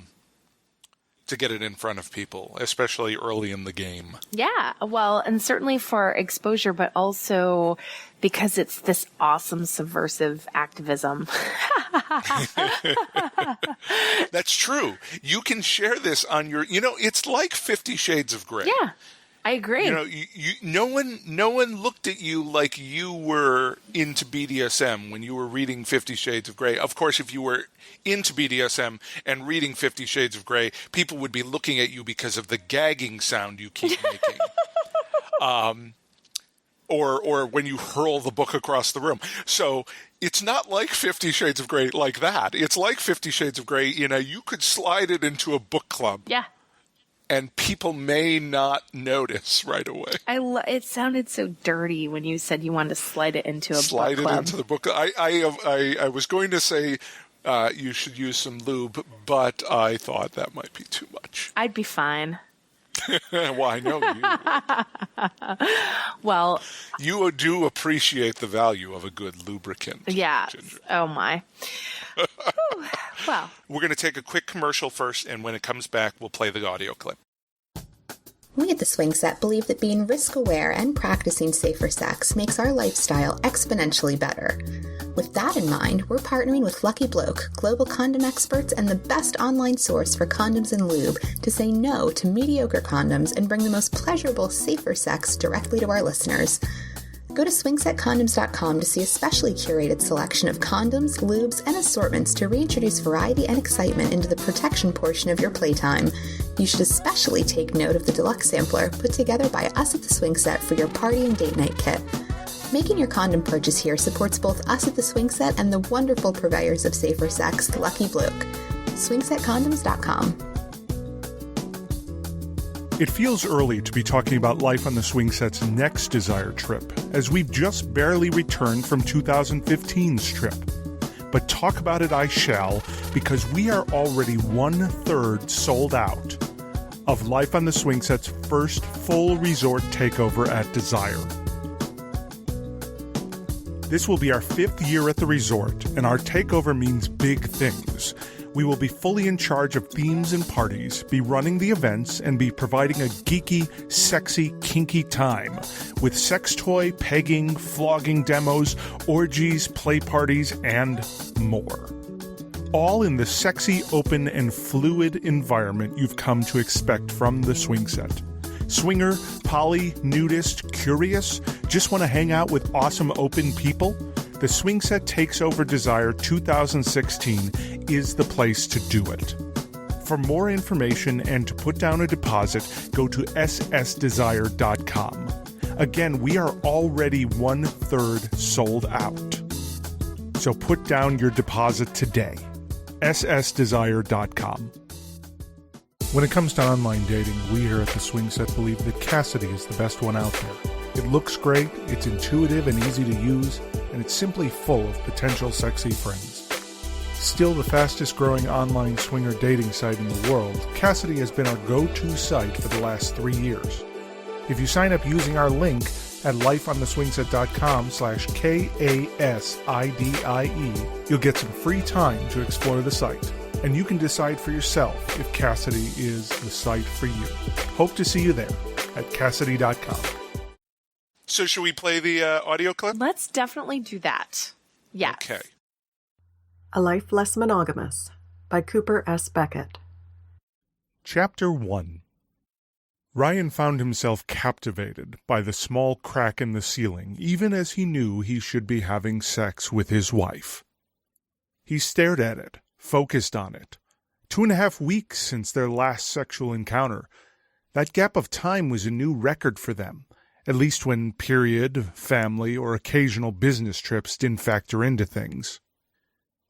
get it in front of people, especially early in the game. Yeah, well, and certainly for exposure, but also because it's this awesome subversive activism. That's true. You can share this on your, it's like 50 Shades of Grey. Yeah, I agree. No one looked at you like you were into BDSM when you were reading 50 Shades of Grey. Of course, if you were into BDSM and reading 50 Shades of Grey, people would be looking at you because of the gagging sound you keep making. Or when you hurl the book across the room. So it's not like 50 Shades of Grey like that. It's like 50 Shades of Grey, you could slide it into a book club. Yeah. And people may not notice right away. It sounded so dirty when you said you wanted to slide it into a book club. Slide it into the book. I was going to say you should use some lube, but I thought that might be too much. I'd be fine. Well, I know you. Well, you do appreciate the value of a good lubricant. Yeah. Ginger. Oh, my. Well, we're going to take a quick commercial first, and when it comes back, we'll play the audio clip. We at the Swingset believe that being risk-aware and practicing safer sex makes our lifestyle exponentially better. With that in mind, we're partnering with Lucky Bloke, global condom experts and the best online source for condoms and lube, to say no to mediocre condoms and bring the most pleasurable, safer sex directly to our listeners. Go to swingsetcondoms.com to see a specially curated selection of condoms, lubes, and assortments to reintroduce variety and excitement into the protection portion of your playtime. You should especially take note of the deluxe sampler put together by us at the Swingset for your party and date night kit. Making your condom purchase here supports both us at the Swingset and the wonderful purveyors of safer sex, Lucky Bloke. swingsetcondoms.com. It feels early to be talking about Life on the Swingset's next Desire trip, as we've just barely returned from 2015's trip. But talk about it I shall, because we are already 1/3 sold out of Life on the Swingset's first full resort takeover at Desire. This will be our 5th year at the resort, and our takeover means big things. We will be fully in charge of themes and parties, be running the events, and be providing a geeky, sexy, kinky time with sex toy, pegging, flogging demos, orgies, play parties, and more. All in the sexy, open, and fluid environment you've come to expect from the Swingset. Swinger, poly, nudist, curious? Just want to hang out with awesome open people? The Swingset Takes Desire 2016 is the place to do it. For more information and to put down a deposit, go to ssdesire.com. Again, we are already 1/3 sold out. So put down your deposit today. ssdesire.com. When it comes to online dating, we here at the Swingset believe that Cassidy is the best one out there. It looks great, it's intuitive and easy to use, and it's simply full of potential sexy friends. Still the fastest growing online swinger dating site in the world, Cassidy has been our go-to site for the last 3 years. If you sign up using our link at lifeontheswingset.com/KASIDIE, you'll get some free time to explore the site, and you can decide for yourself if Cassidy is the site for you. Hope to see you there at Cassidy.com. So should we play the audio clip? Let's definitely do that. Yes. Okay. A Life Less Monogamous by Cooper S. Beckett. Chapter 1. Ryan found himself captivated by the small crack in the ceiling, even as he knew he should be having sex with his wife. He stared at it, focused on it. 2.5 weeks since their last sexual encounter. That gap of time was a new record for them, at least when period, family, or occasional business trips didn't factor into things.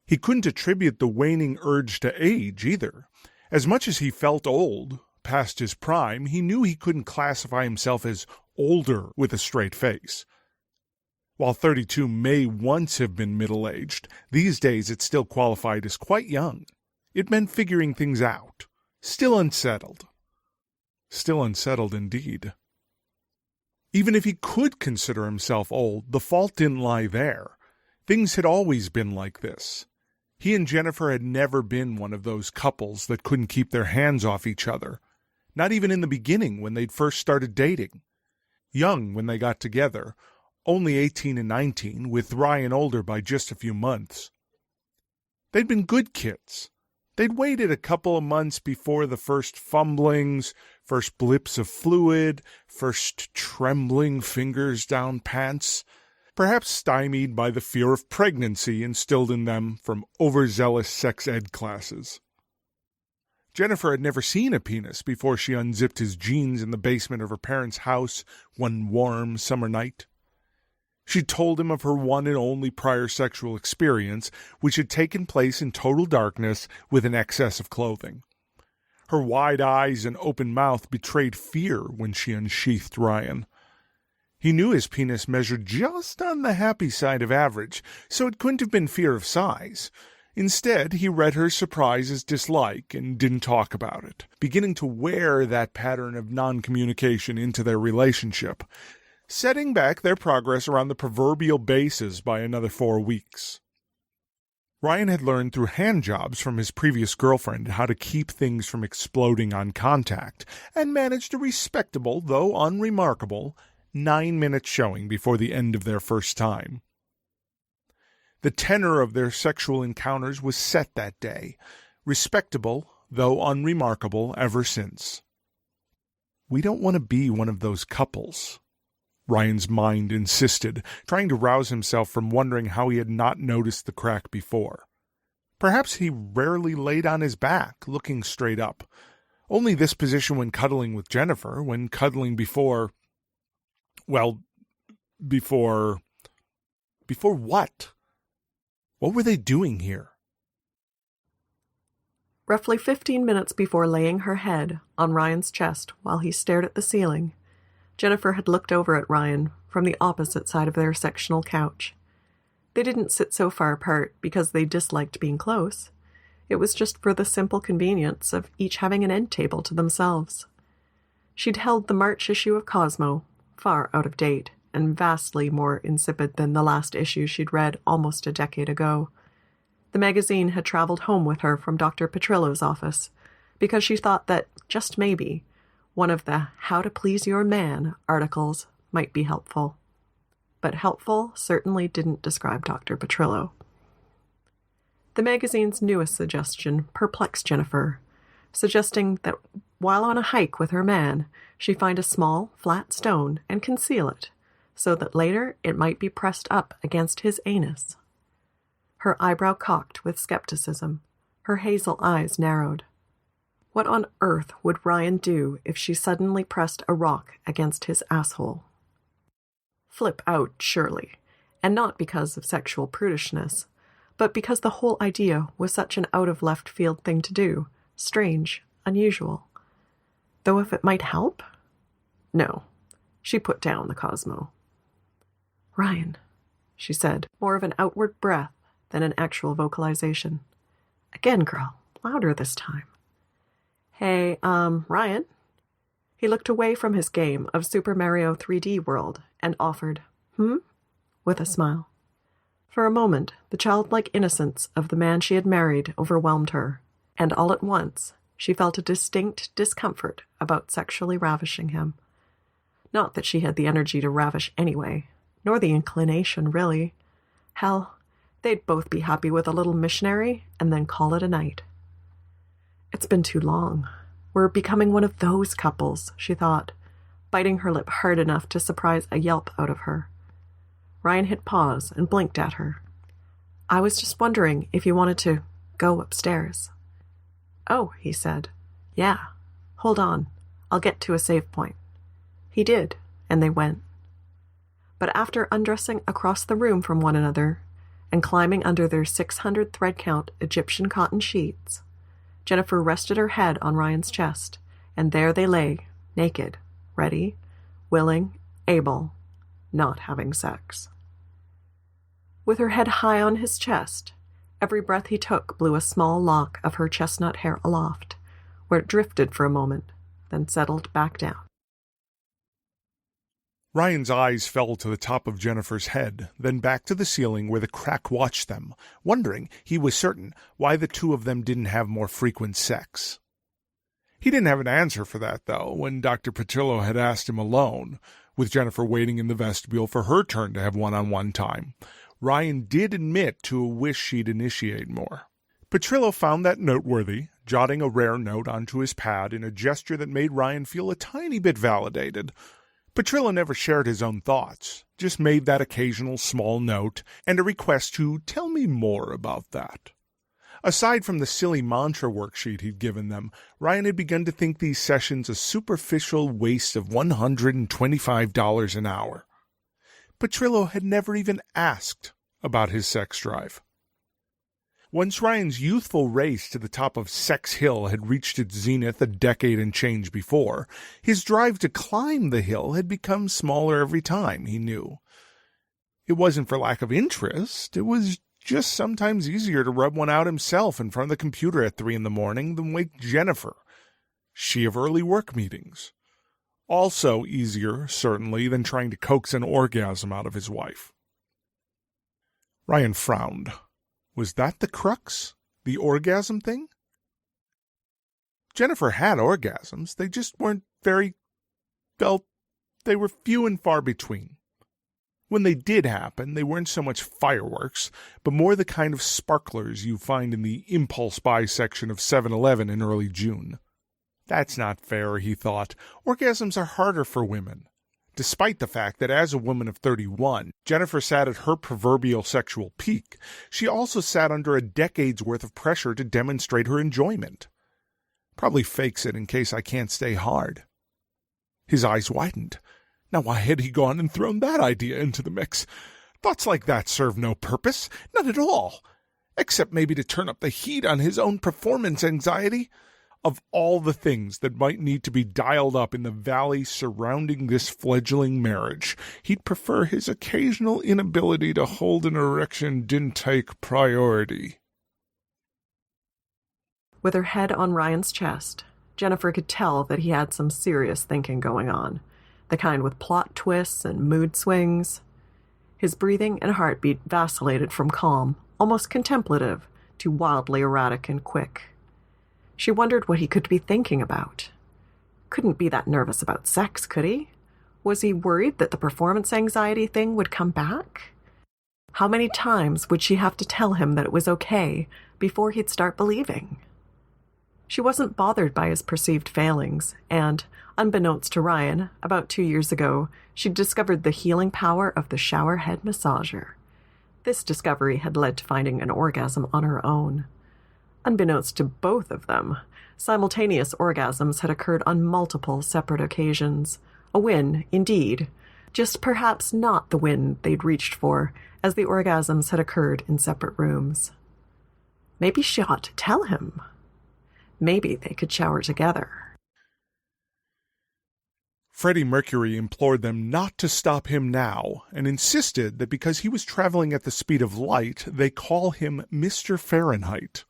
He couldn't attribute the waning urge to age, either. As much as he felt old, past his prime, he knew he couldn't classify himself as older with a straight face. While 32 may once have been middle-aged, these days it still qualified as quite young. It meant figuring things out. Still unsettled. Still unsettled indeed. Even if he could consider himself old, the fault didn't lie there. Things had always been like this. He and Jennifer had never been one of those couples that couldn't keep their hands off each other. Not even in the beginning when they'd first started dating. Young when they got together, only 18 and 19, with Ryan older by just a few months. They'd been good kids. They'd waited a couple of months before the first fumblings, first blips of fluid, first trembling fingers down pants, perhaps stymied by the fear of pregnancy instilled in them from overzealous sex ed classes. Jennifer had never seen a penis before she unzipped his jeans in the basement of her parents' house one warm summer night. She told him of her one and only prior sexual experience, which had taken place in total darkness with an excess of clothing. Her wide eyes and open mouth betrayed fear when she unsheathed Ryan. He knew his penis measured just on the happy side of average, so it couldn't have been fear of size. Instead, he read her surprise as dislike and didn't talk about it, beginning to wear that pattern of non-communication into their relationship, setting back their progress around the proverbial bases by another 4 weeks. Ryan had learned through hand jobs from his previous girlfriend how to keep things from exploding on contact, and managed a respectable, though unremarkable, 9-minute showing before the end of their first time. The tenor of their sexual encounters was set that day, respectable, though unremarkable, ever since. We don't want to be one of those couples, Ryan's mind insisted, trying to rouse himself from wondering how he had not noticed the crack before. Perhaps he rarely laid on his back, looking straight up. Only this position when cuddling with Jennifer, when cuddling before... Well, before what? What were they doing here? Roughly 15 minutes before laying her head on Ryan's chest while he stared at the ceiling, Jennifer had looked over at Ryan from the opposite side of their sectional couch. They didn't sit so far apart because they disliked being close. It was just for the simple convenience of each having an end table to themselves. She'd held the March issue of Cosmo, far out of date, and vastly more insipid than the last issue she'd read almost a decade ago. The magazine had traveled home with her from Dr. Petrillo's office, because she thought that, just maybe, one of the How to Please Your Man articles might be helpful. But helpful certainly didn't describe Dr. Petrillo. The magazine's newest suggestion perplexed Jennifer, suggesting that while on a hike with her man, she find a small, flat stone and conceal it, so that later it might be pressed up against his anus. Her eyebrow cocked with skepticism, her hazel eyes narrowed. What on earth would Ryan do if she suddenly pressed a rock against his asshole? Flip out, surely, and not because of sexual prudishness, but because the whole idea was such an out-of-left-field thing to do, strange, unusual. Though if it might help? No. She put down the Cosmo. "Ryan," she said, more of an outward breath than an actual vocalization. "Again, girl, louder this time." "Hey, Ryan?" He looked away from his game of Super Mario 3D World and offered, with a smile. For a moment, the childlike innocence of the man she had married overwhelmed her, and all at once, she felt a distinct discomfort about sexually ravishing him. Not that she had the energy to ravish anyway, nor the inclination, really. Hell, they'd both be happy with a little missionary and then call it a night. It's been too long. We're becoming one of those couples, she thought, biting her lip hard enough to surprise a yelp out of her. Ryan hit pause and blinked at her. "I was just wondering if you wanted to go upstairs." "Oh," he said. "Yeah. Hold on. I'll get to a save point." He did, and they went. But after undressing across the room from one another and climbing under their 600 thread count Egyptian cotton sheets, Jennifer rested her head on Ryan's chest, and there they lay, naked, ready, willing, able, not having sex. With her head high on his chest, every breath he took blew a small lock of her chestnut hair aloft, where it drifted for a moment, then settled back down. Ryan's eyes fell to the top of Jennifer's head, then back to the ceiling where the crack watched them, wondering, he was certain, why the two of them didn't have more frequent sex. He didn't have an answer for that, though, when Dr. Petrillo had asked him alone, with Jennifer waiting in the vestibule for her turn to have one-on-one time. Ryan did admit to a wish she'd initiate more. Petrillo found that noteworthy, jotting a rare note onto his pad in a gesture that made Ryan feel a tiny bit validated. Petrillo never shared his own thoughts, just made that occasional small note and a request to tell me more about that. Aside from the silly mantra worksheet he'd given them, Ryan had begun to think these sessions a superficial waste of $125 an hour. Petrillo had never even asked about his sex drive. Once Ryan's youthful race to the top of Sex Hill had reached its zenith a decade and change before, his drive to climb the hill had become smaller every time, he knew. It wasn't for lack of interest, it was just sometimes easier to rub one out himself in front of the computer at 3 a.m. than wake Jennifer, she of early work meetings. Also easier, certainly, than trying to coax an orgasm out of his wife. Ryan frowned. Was that the crux? The orgasm thing? Jennifer had orgasms. They just weren't they were few and far between. When they did happen, they weren't so much fireworks, but more the kind of sparklers you find in the impulse buy section of 7-Eleven in early June. That's not fair, he thought. Orgasms are harder for women. Despite the fact that as a woman of 31, Jennifer sat at her proverbial sexual peak, she also sat under a decade's worth of pressure to demonstrate her enjoyment. Probably fakes it in case I can't stay hard. His eyes widened. Now why had he gone and thrown that idea into the mix? Thoughts like that serve no purpose, none at all, except maybe to turn up the heat on his own performance anxiety. Of all the things that might need to be dialed up in the valley surrounding this fledgling marriage, he'd prefer his occasional inability to hold an erection didn't take priority. With her head on Ryan's chest, Jennifer could tell that he had some serious thinking going on, the kind with plot twists and mood swings. His breathing and heartbeat vacillated from calm, almost contemplative, to wildly erratic and quick. She wondered what he could be thinking about. Couldn't be that nervous about sex, could he? Was he worried that the performance anxiety thing would come back? How many times would she have to tell him that it was okay before he'd start believing? She wasn't bothered by his perceived failings, and, unbeknownst to Ryan, about 2 years ago, she'd discovered the healing power of the shower head massager. This discovery had led to finding an orgasm on her own. Unbeknownst to both of them, simultaneous orgasms had occurred on multiple separate occasions. A win, indeed, just perhaps not the win they'd reached for, as the orgasms had occurred in separate rooms. Maybe she ought to tell him. Maybe they could shower together. Freddie Mercury implored them not to stop him now, and insisted that because he was traveling at the speed of light, they call him Mr. Fahrenheit.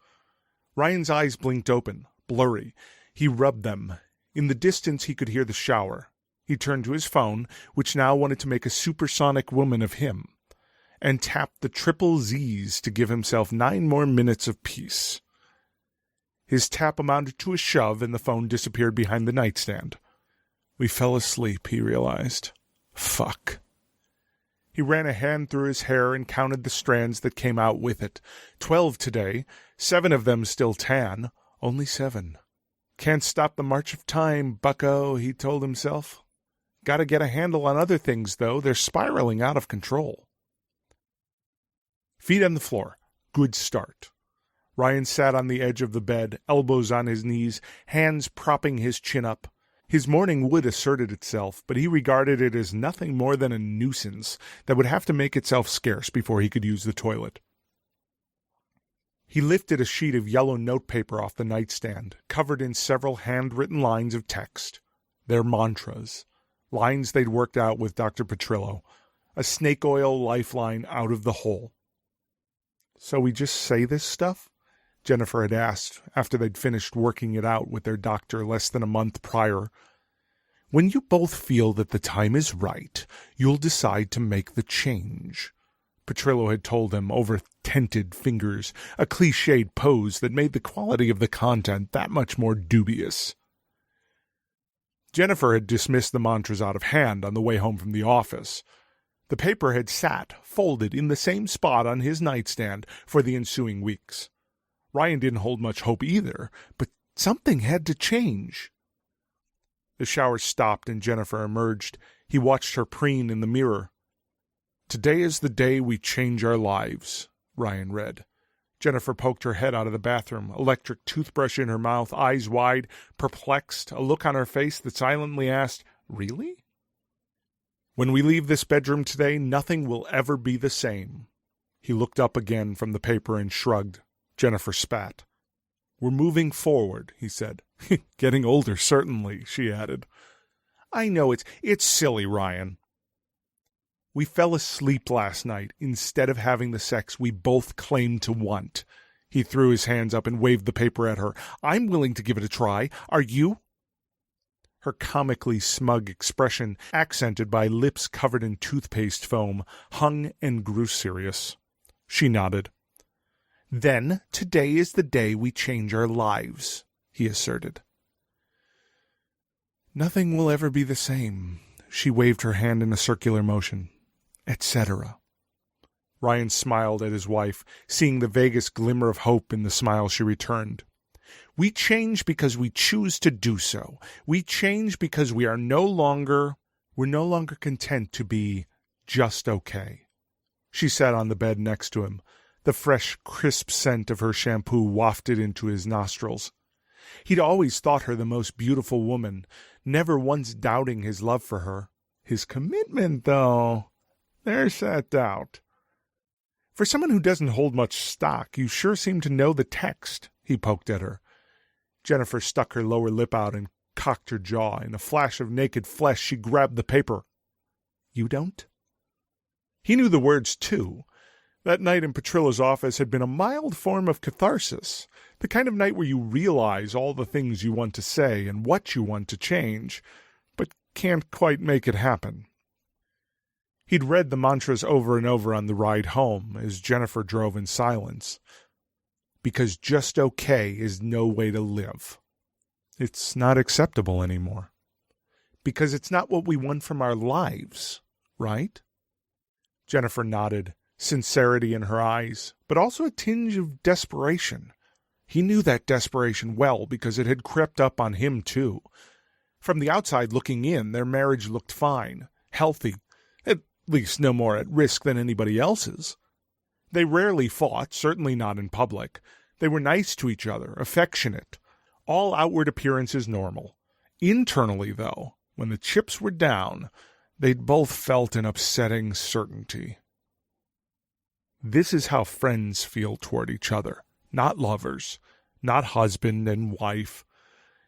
Ryan's eyes blinked open, blurry. He rubbed them. In the distance he could hear the shower. He turned to his phone, which now wanted to make a supersonic woman of him, and tapped the triple Z's to give himself 9 more minutes of peace. His tap amounted to a shove, and the phone disappeared behind the nightstand. We fell asleep, he realized. Fuck. He ran a hand through his hair and counted the strands that came out with it. 12 today, 7 of them still tan. Only 7. Can't stop the march of time, bucko, he told himself. Gotta get a handle on other things, though. They're spiraling out of control. Feet on the floor. Good start. Ryan sat on the edge of the bed, elbows on his knees, hands propping his chin up. His morning wood asserted itself, but he regarded it as nothing more than a nuisance that would have to make itself scarce before he could use the toilet. He lifted a sheet of yellow notepaper off the nightstand, covered in several handwritten lines of text. Their mantras. Lines they'd worked out with Dr. Petrillo. A snake oil lifeline out of the hole. So we just say this stuff? Jennifer had asked after they'd finished working it out with their doctor less than a month prior. When you both feel that the time is right, you'll decide to make the change. Petrillo had told them over tented fingers, a cliched pose that made the quality of the content that much more dubious. Jennifer had dismissed the mantras out of hand on the way home from the office. The paper had sat, folded in the same spot on his nightstand for the ensuing weeks. Ryan didn't hold much hope either, but something had to change. The shower stopped and Jennifer emerged. He watched her preen in the mirror. "Today is the day we change our lives," Ryan read. Jennifer poked her head out of the bathroom, electric toothbrush in her mouth, eyes wide, perplexed, a look on her face that silently asked, "Really?" "When we leave this bedroom today, nothing will ever be the same." He looked up again from the paper and shrugged. Jennifer spat. "We're moving forward," he said. "Getting older, certainly," she added. "I know it's silly, Ryan." "We fell asleep last night instead of having the sex we both claimed to want." He threw his hands up and waved the paper at her. "I'm willing to give it a try. Are you?" Her comically smug expression, accented by lips covered in toothpaste foam, hung and grew serious. She nodded. "Then today is the day we change our lives," he asserted. "Nothing will ever be the same." She waved her hand in a circular motion. "Etc." Ryan smiled at his wife, seeing the vaguest glimmer of hope in the smile she returned. "We change because we choose to do so. We change because we're no longer content to be just okay." She sat on the bed next to him. The fresh, crisp scent of her shampoo wafted into his nostrils. He'd always thought her the most beautiful woman, never once doubting his love for her. His commitment, though, there's that doubt. "For someone who doesn't hold much stock, you sure seem to know the text," he poked at her. Jennifer stuck her lower lip out and cocked her jaw. In a flash of naked flesh, she grabbed the paper. "You don't?" He knew the words, too. That night in Petrillo's office had been a mild form of catharsis, the kind of night where you realize all the things you want to say and what you want to change, but can't quite make it happen. He'd read the mantras over and over on the ride home as Jennifer drove in silence. Because just okay is no way to live. It's not acceptable anymore. Because it's not what we want from our lives, right? Jennifer nodded, sincerity in her eyes, but also a tinge of desperation. He knew that desperation well because it had crept up on him too. From the outside looking in, their marriage looked fine, healthy, at least no more at risk than anybody else's. They rarely fought, certainly not in public. They were nice to each other, affectionate, all outward appearances normal. Internally, though, when the chips were down, they'd both felt an upsetting certainty. This is how friends feel toward each other, not lovers, not husband and wife.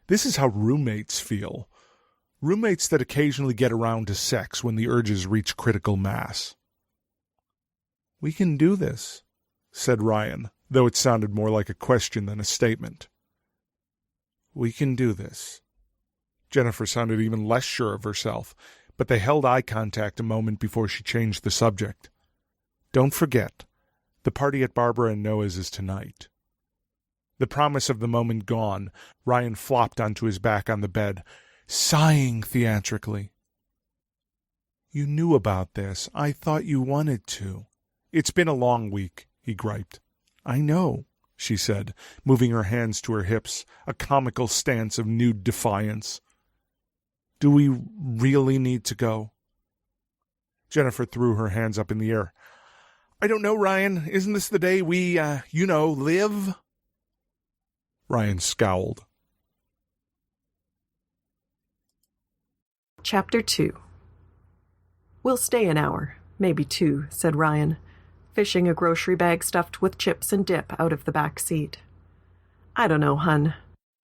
This is how roommates feel. Roommates that occasionally get around to sex when the urges reach critical mass. "We can do this," said Ryan, though it sounded more like a question than a statement. "We can do this." Jennifer sounded even less sure of herself, but they held eye contact a moment before she changed the subject. "Don't forget, the party at Barbara and Noah's is tonight." The promise of the moment gone, Ryan flopped onto his back on the bed, sighing theatrically. "You knew about this. I thought you wanted to." "It's been a long week," he griped. "I know," she said, moving her hands to her hips, a comical stance of nude defiance. "Do we really need to go?" Jennifer threw her hands up in the air. "I don't know, Ryan. Isn't this the day we, live?" Ryan scowled. Chapter 2. "We'll stay an hour, maybe 2, said Ryan, fishing a grocery bag stuffed with chips and dip out of the back seat. "I don't know, hun."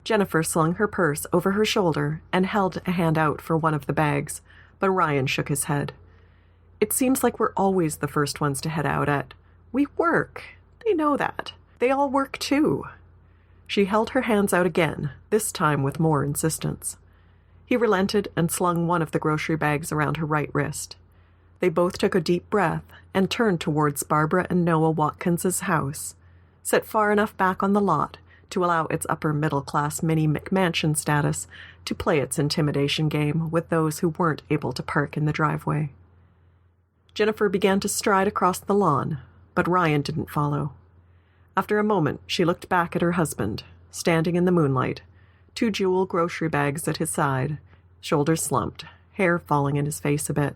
Jennifer slung her purse over her shoulder and held a hand out for one of the bags, but Ryan shook his head. "It seems like we're always the first ones to head out at. We work. They know that. They all work too." She held her hands out again, this time with more insistence. He relented and slung one of the grocery bags around her right wrist. They both took a deep breath and turned towards Barbara and Noah Watkins's house, set far enough back on the lot to allow its upper-middle-class mini McMansion status to play its intimidation game with those who weren't able to park in the driveway. Jennifer began to stride across the lawn, but Ryan didn't follow. After a moment, she looked back at her husband, standing in the moonlight, 2 jewel grocery bags at his side, shoulders slumped, hair falling in his face a bit,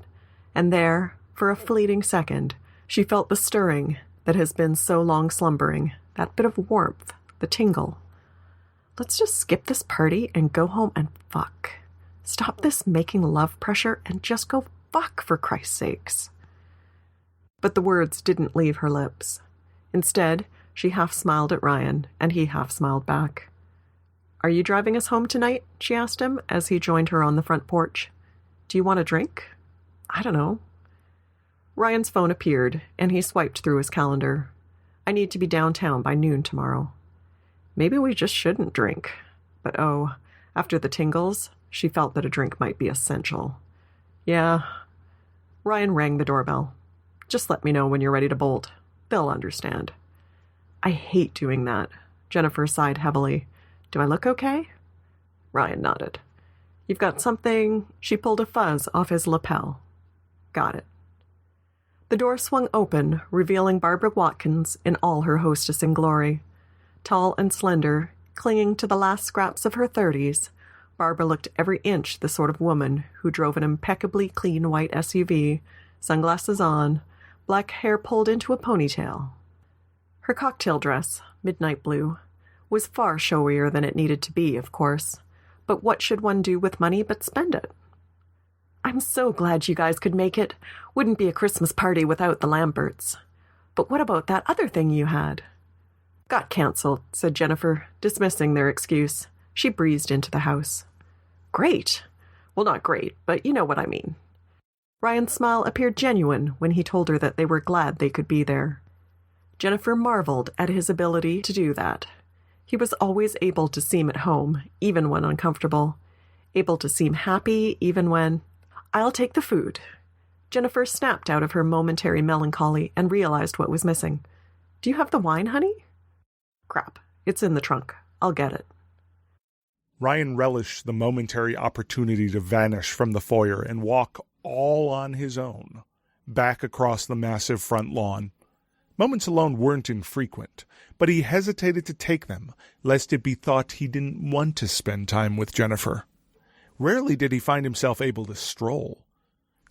and there, for a fleeting second, she felt the stirring that has been so long slumbering, that bit of warmth, the tingle. Let's just skip this party and go home and fuck. Stop this making love pressure and just go fuck, for Christ's sakes. But the words didn't leave her lips. Instead, she half smiled at Ryan, and he half smiled back. "Are you driving us home tonight?" she asked him as he joined her on the front porch. "Do you want a drink?" "I don't know." Ryan's phone appeared, and he swiped through his calendar. "I need to be downtown by noon tomorrow." Maybe we just shouldn't drink. But oh, after the tingles, she felt that a drink might be essential. Yeah. Ryan rang the doorbell. "Just let me know when you're ready to bolt. They'll understand." "I hate doing that." Jennifer sighed heavily. "Do I look okay?" Ryan nodded. "You've got something..." She pulled a fuzz off his lapel. "Got it." The door swung open, revealing Barbara Watkins in all her hostessing glory. Tall and slender, clinging to the last scraps of her 30s, Barbara looked every inch the sort of woman who drove an impeccably clean white SUV, sunglasses on, black hair pulled into a ponytail. Her cocktail dress, midnight blue, was far showier than it needed to be, of course, but what should one do with money but spend it? "I'm so glad you guys could make it. Wouldn't be a Christmas party without the Lamberts. But what about that other thing you had?" "Got canceled," said Jennifer, dismissing their excuse. She breezed into the house. "Great. Well, not great, but you know what I mean." Ryan's smile appeared genuine when he told her that they were glad they could be there. Jennifer marveled at his ability to do that. He was always able to seem at home, even when uncomfortable. Able to seem happy, even when... "I'll take the food." Jennifer snapped out of her momentary melancholy and realized what was missing. "Do you have the wine, honey?" "Crap. It's in the trunk. I'll get it." Ryan relished the momentary opportunity to vanish from the foyer and walk all on his own, back across the massive front lawn. Moments alone weren't infrequent, but he hesitated to take them, lest it be thought he didn't want to spend time with Jennifer. Rarely did he find himself able to stroll.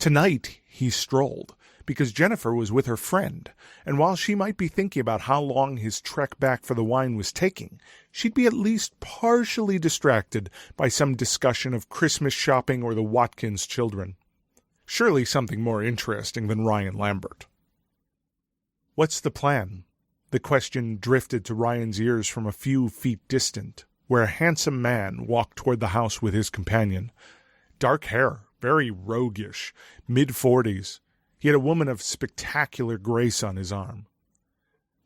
Tonight he strolled, because Jennifer was with her friend, and while she might be thinking about how long his trek back for the wine was taking, she'd be at least partially distracted by some discussion of Christmas shopping or the Watkins children. Surely something more interesting than Ryan Lambert. "What's the plan?" The question drifted to Ryan's ears from a few feet distant, where a handsome man walked toward the house with his companion. Dark hair, very roguish, mid-40s. He had a woman of spectacular grace on his arm.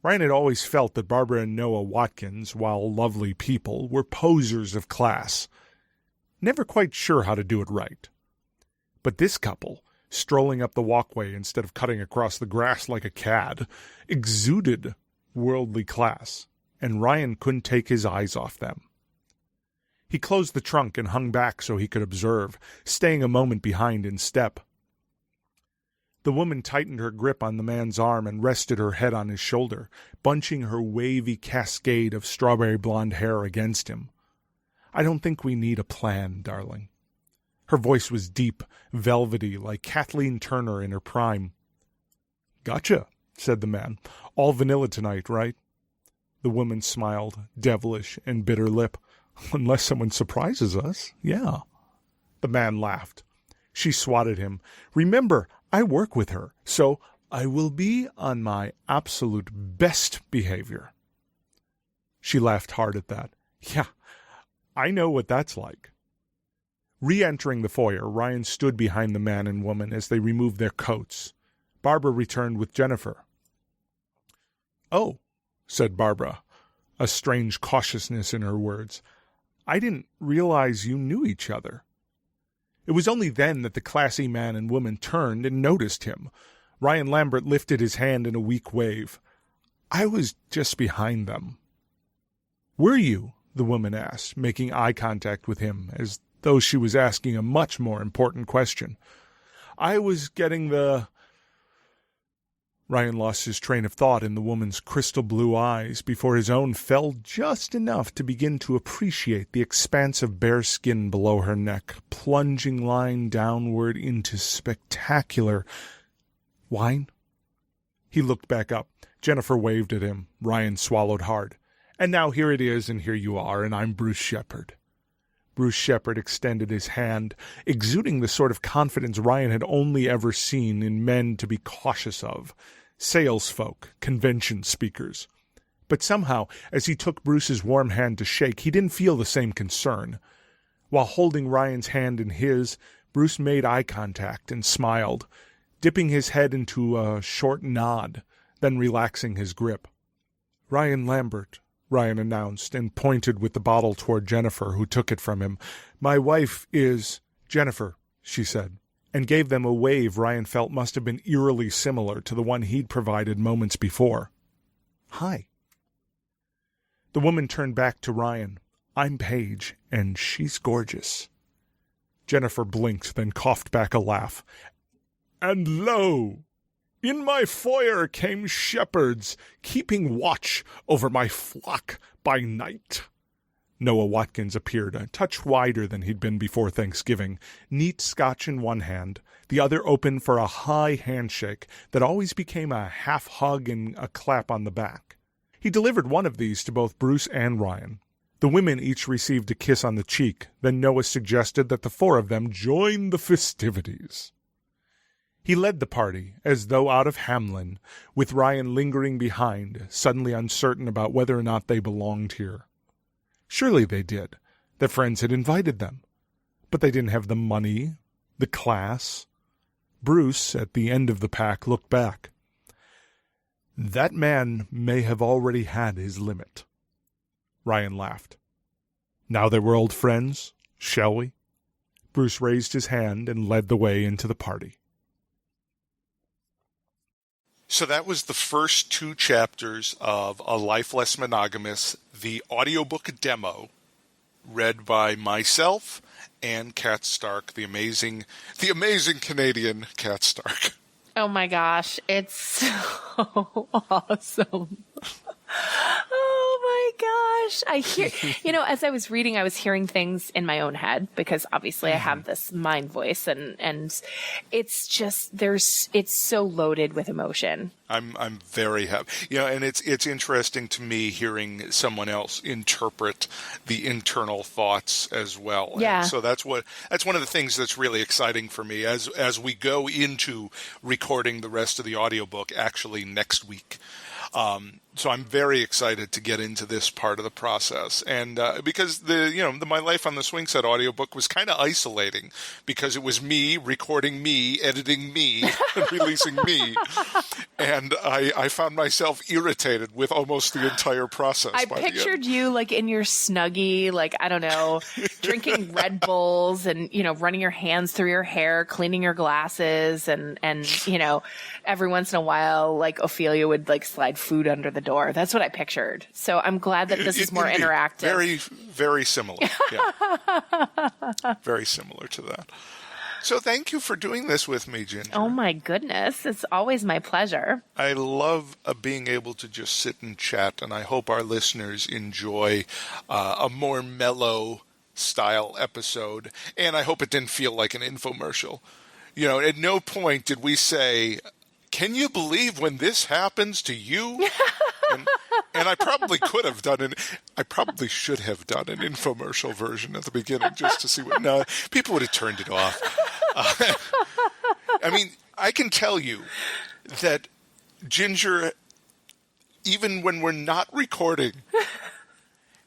Ryan had always felt that Barbara and Noah Watkins, while lovely people, were posers of class. Never quite sure how to do it right. But this couple, strolling up the walkway instead of cutting across the grass like a cad, exuded worldly class, and Ryan couldn't take his eyes off them. He closed the trunk and hung back so he could observe, staying a moment behind in step. The woman tightened her grip on the man's arm and rested her head on his shoulder, bunching her wavy cascade of strawberry blonde hair against him. "I don't think we need a plan, darling." Her voice was deep, velvety, like Kathleen Turner in her prime. "Gotcha," said the man. "All vanilla tonight, right?" The woman smiled, devilish and bitter lip. "Unless someone surprises us, yeah." The man laughed. She swatted him. "Remember, I work with her, so I will be on my absolute best behavior." She laughed hard at that. "Yeah, I know what that's like." Re-entering the foyer, Ryan stood behind the man and woman as they removed their coats. Barbara returned with Jennifer. "Oh," said Barbara, a strange cautiousness in her words. "I didn't realize you knew each other." It was only then that the classy man and woman turned and noticed him. Ryan Lambert lifted his hand in a weak wave. "I was just behind them." "Were you?" the woman asked, making eye contact with him, as though she was asking a much more important question. "I was getting the—" Ryan lost his train of thought in the woman's crystal blue eyes before his own fell just enough to begin to appreciate the expanse of bare skin below her neck, plunging line downward into spectacular— "Wine?" He looked back up. Jennifer waved at him. Ryan swallowed hard. "And now here it is, and here you are, and I'm Bruce Shepard." Bruce Shepard extended his hand, exuding the sort of confidence Ryan had only ever seen in men to be cautious of, salesfolk, convention speakers. But somehow, as he took Bruce's warm hand to shake, he didn't feel the same concern. While holding Ryan's hand in his, Bruce made eye contact and smiled, dipping his head into a short nod, then relaxing his grip. "Ryan Lambert," Ryan announced, and pointed with the bottle toward Jennifer, who took it from him. "My wife is—" "Jennifer," she said, and gave them a wave Ryan felt must have been eerily similar to the one he'd provided moments before. "Hi." The woman turned back to Ryan. "I'm Paige, and she's gorgeous." Jennifer blinked, then coughed back a laugh. "And lo! In my foyer came shepherds, keeping watch over my flock by night." Noah Watkins appeared, a touch wider than he'd been before Thanksgiving, neat scotch in one hand, the other open for a high handshake that always became a half hug and a clap on the back. He delivered one of these to both Bruce and Ryan. The women each received a kiss on the cheek, then Noah suggested that the four of them join the festivities. He led the party, as though out of Hamlin, with Ryan lingering behind, suddenly uncertain about whether or not they belonged here. Surely they did. Their friends had invited them. But they didn't have the money, the class. Bruce, at the end of the pack, looked back. That man may have already had his limit. Ryan laughed. "Now that we're old friends, shall we?" Bruce raised his hand and led the way into the party. So that was the first two chapters of A Life Less Monogamous, the audiobook demo, read by myself and Kat Stark, the amazing Canadian Kat Stark. Oh my gosh, it's so awesome. Oh my gosh. I hear, as I was reading, I was hearing things in my own head because obviously I have this mind voice and it's just, it's so loaded with emotion. I'm very happy. And it's interesting to me hearing someone else interpret the internal thoughts as well. Yeah. And so that's one of the things that's really exciting for me as we go into recording the rest of the audiobook actually next week. So I'm very excited to get into this part of the process, and because the My Life on the Swingset audiobook was kind of isolating because it was me recording me, editing me, and releasing me, and I found myself irritated with almost the entire process. I pictured you like in your Snuggie, like I don't know, drinking Red Bulls and running your hands through your hair, cleaning your glasses, and every once in a while, like Ophelia would like slide food under the door. That's what I pictured. So I'm glad that this is more interactive. Very, very similar. Yeah. Very similar to that. So thank you for doing this with me, Ginger. Oh my goodness. It's always my pleasure. I love being able to just sit and chat, and I hope our listeners enjoy a more mellow style episode. And I hope it didn't feel like an infomercial. At no point did we say, "Can you believe when this happens to you?" And I probably could have I probably should have done an infomercial version at the beginning just to see no, people would have turned it off. I mean, I can tell you that Ginger, even when we're not recording,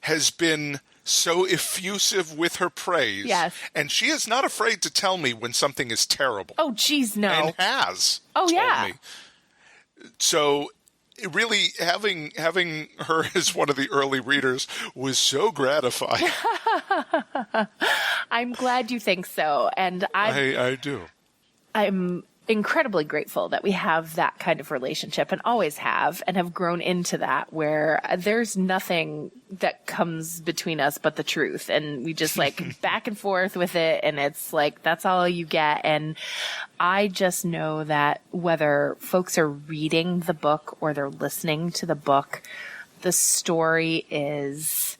has been so effusive with her praise. Yes. And she is not afraid to tell me when something is terrible. Oh, geez, no. And has told me. So really having her as one of the early readers was so gratifying. I'm glad you think so. And I do. I'm incredibly grateful that we have that kind of relationship and always have grown into that where there's nothing that comes between us but the truth. And we just like back and forth with it. And it's like, that's all you get. And I just know that whether folks are reading the book or they're listening to the book, the story is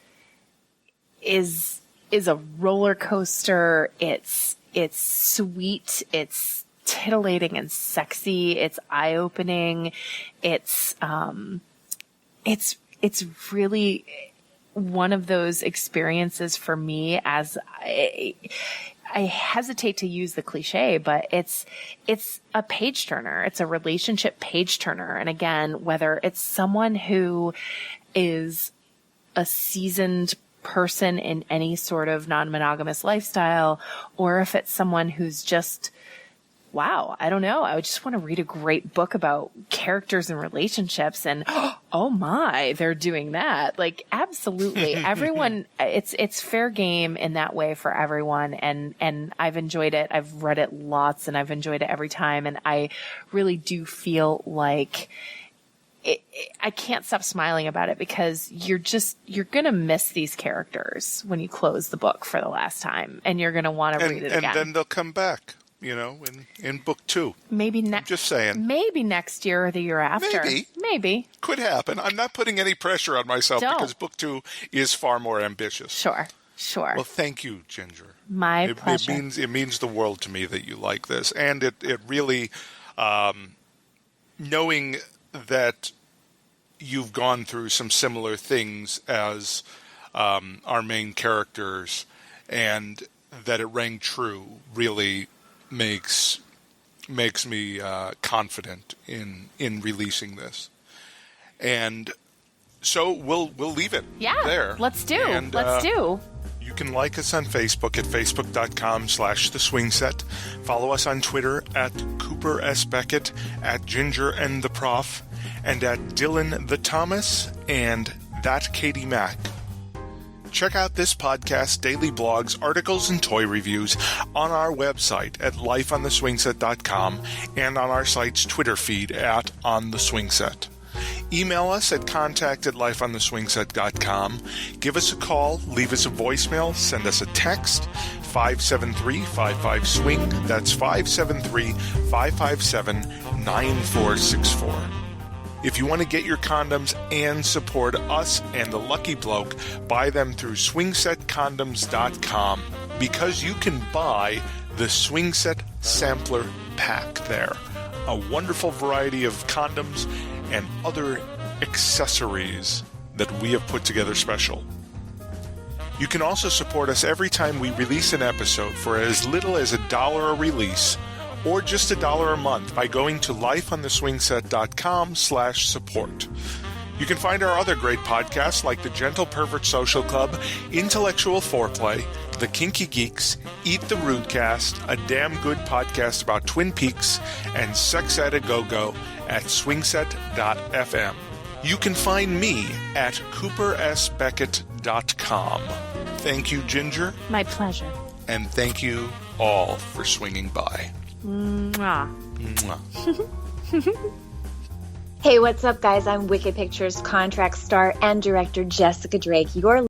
a roller coaster. It's sweet. It's titillating and sexy. It's eye-opening. It's really one of those experiences for me as I hesitate to use the cliche, but it's a page turner. It's a relationship page turner. And again, whether it's someone who is a seasoned person in any sort of non-monogamous lifestyle, or if it's someone who's just, wow, I don't know, I would just want to read a great book about characters and relationships and, oh my, they're doing that. Like, absolutely. Everyone, it's fair game in that way for everyone. And I've enjoyed it. I've read it lots and I've enjoyed it every time. And I really do feel like I can't stop smiling about it because you're going to miss these characters when you close the book for the last time and you're going to want to read it again. And then they'll come back. In book 2. Maybe I'm just saying. Maybe next year or the year after. Maybe. Could happen. I'm not putting any pressure on myself because book 2 is far more ambitious. Sure. Well, thank you, Ginger. My pleasure. It means the world to me that you like this. And it really, knowing that you've gone through some similar things as our main characters and that it rang true really makes me confident in releasing this, and so we'll leave it there. Let's do. You can like us on Facebook at facebook.com/theswingset. Follow us on Twitter at Cooper S. Beckett, at Ginger and the Prof, and at Dylan the Thomas, and that Katie Mack. Check out this podcast's daily blogs, articles, and toy reviews on our website at lifeontheswingset.com and on our site's Twitter feed at ontheswingset. Email us at contact@lifeontheswingset.com. Give us a call, leave us a voicemail, send us a text, 573-55-SWING. That's 573-557-9464. If you want to get your condoms and support us and the Lucky Bloke, buy them through swingsetcondoms.com, because you can buy the Swingset Sampler Pack there. A wonderful variety of condoms and other accessories that we have put together special. You can also support us every time we release an episode for as little as $1 a release, or just $1 a month by going to lifeontheswingset.com/support. You can find our other great podcasts like the Gentle Pervert Social Club, Intellectual Foreplay, The Kinky Geeks, Eat the Rudecast, a damn good podcast about Twin Peaks, and Sex at a Go-Go at swingset.fm. You can find me at coopersbeckett.com. Thank you, Ginger. My pleasure. And thank you all for swinging by. Mwah. Mwah. Hey, what's up, guys? I'm Wicked Pictures contract star and director Jessica Drake, your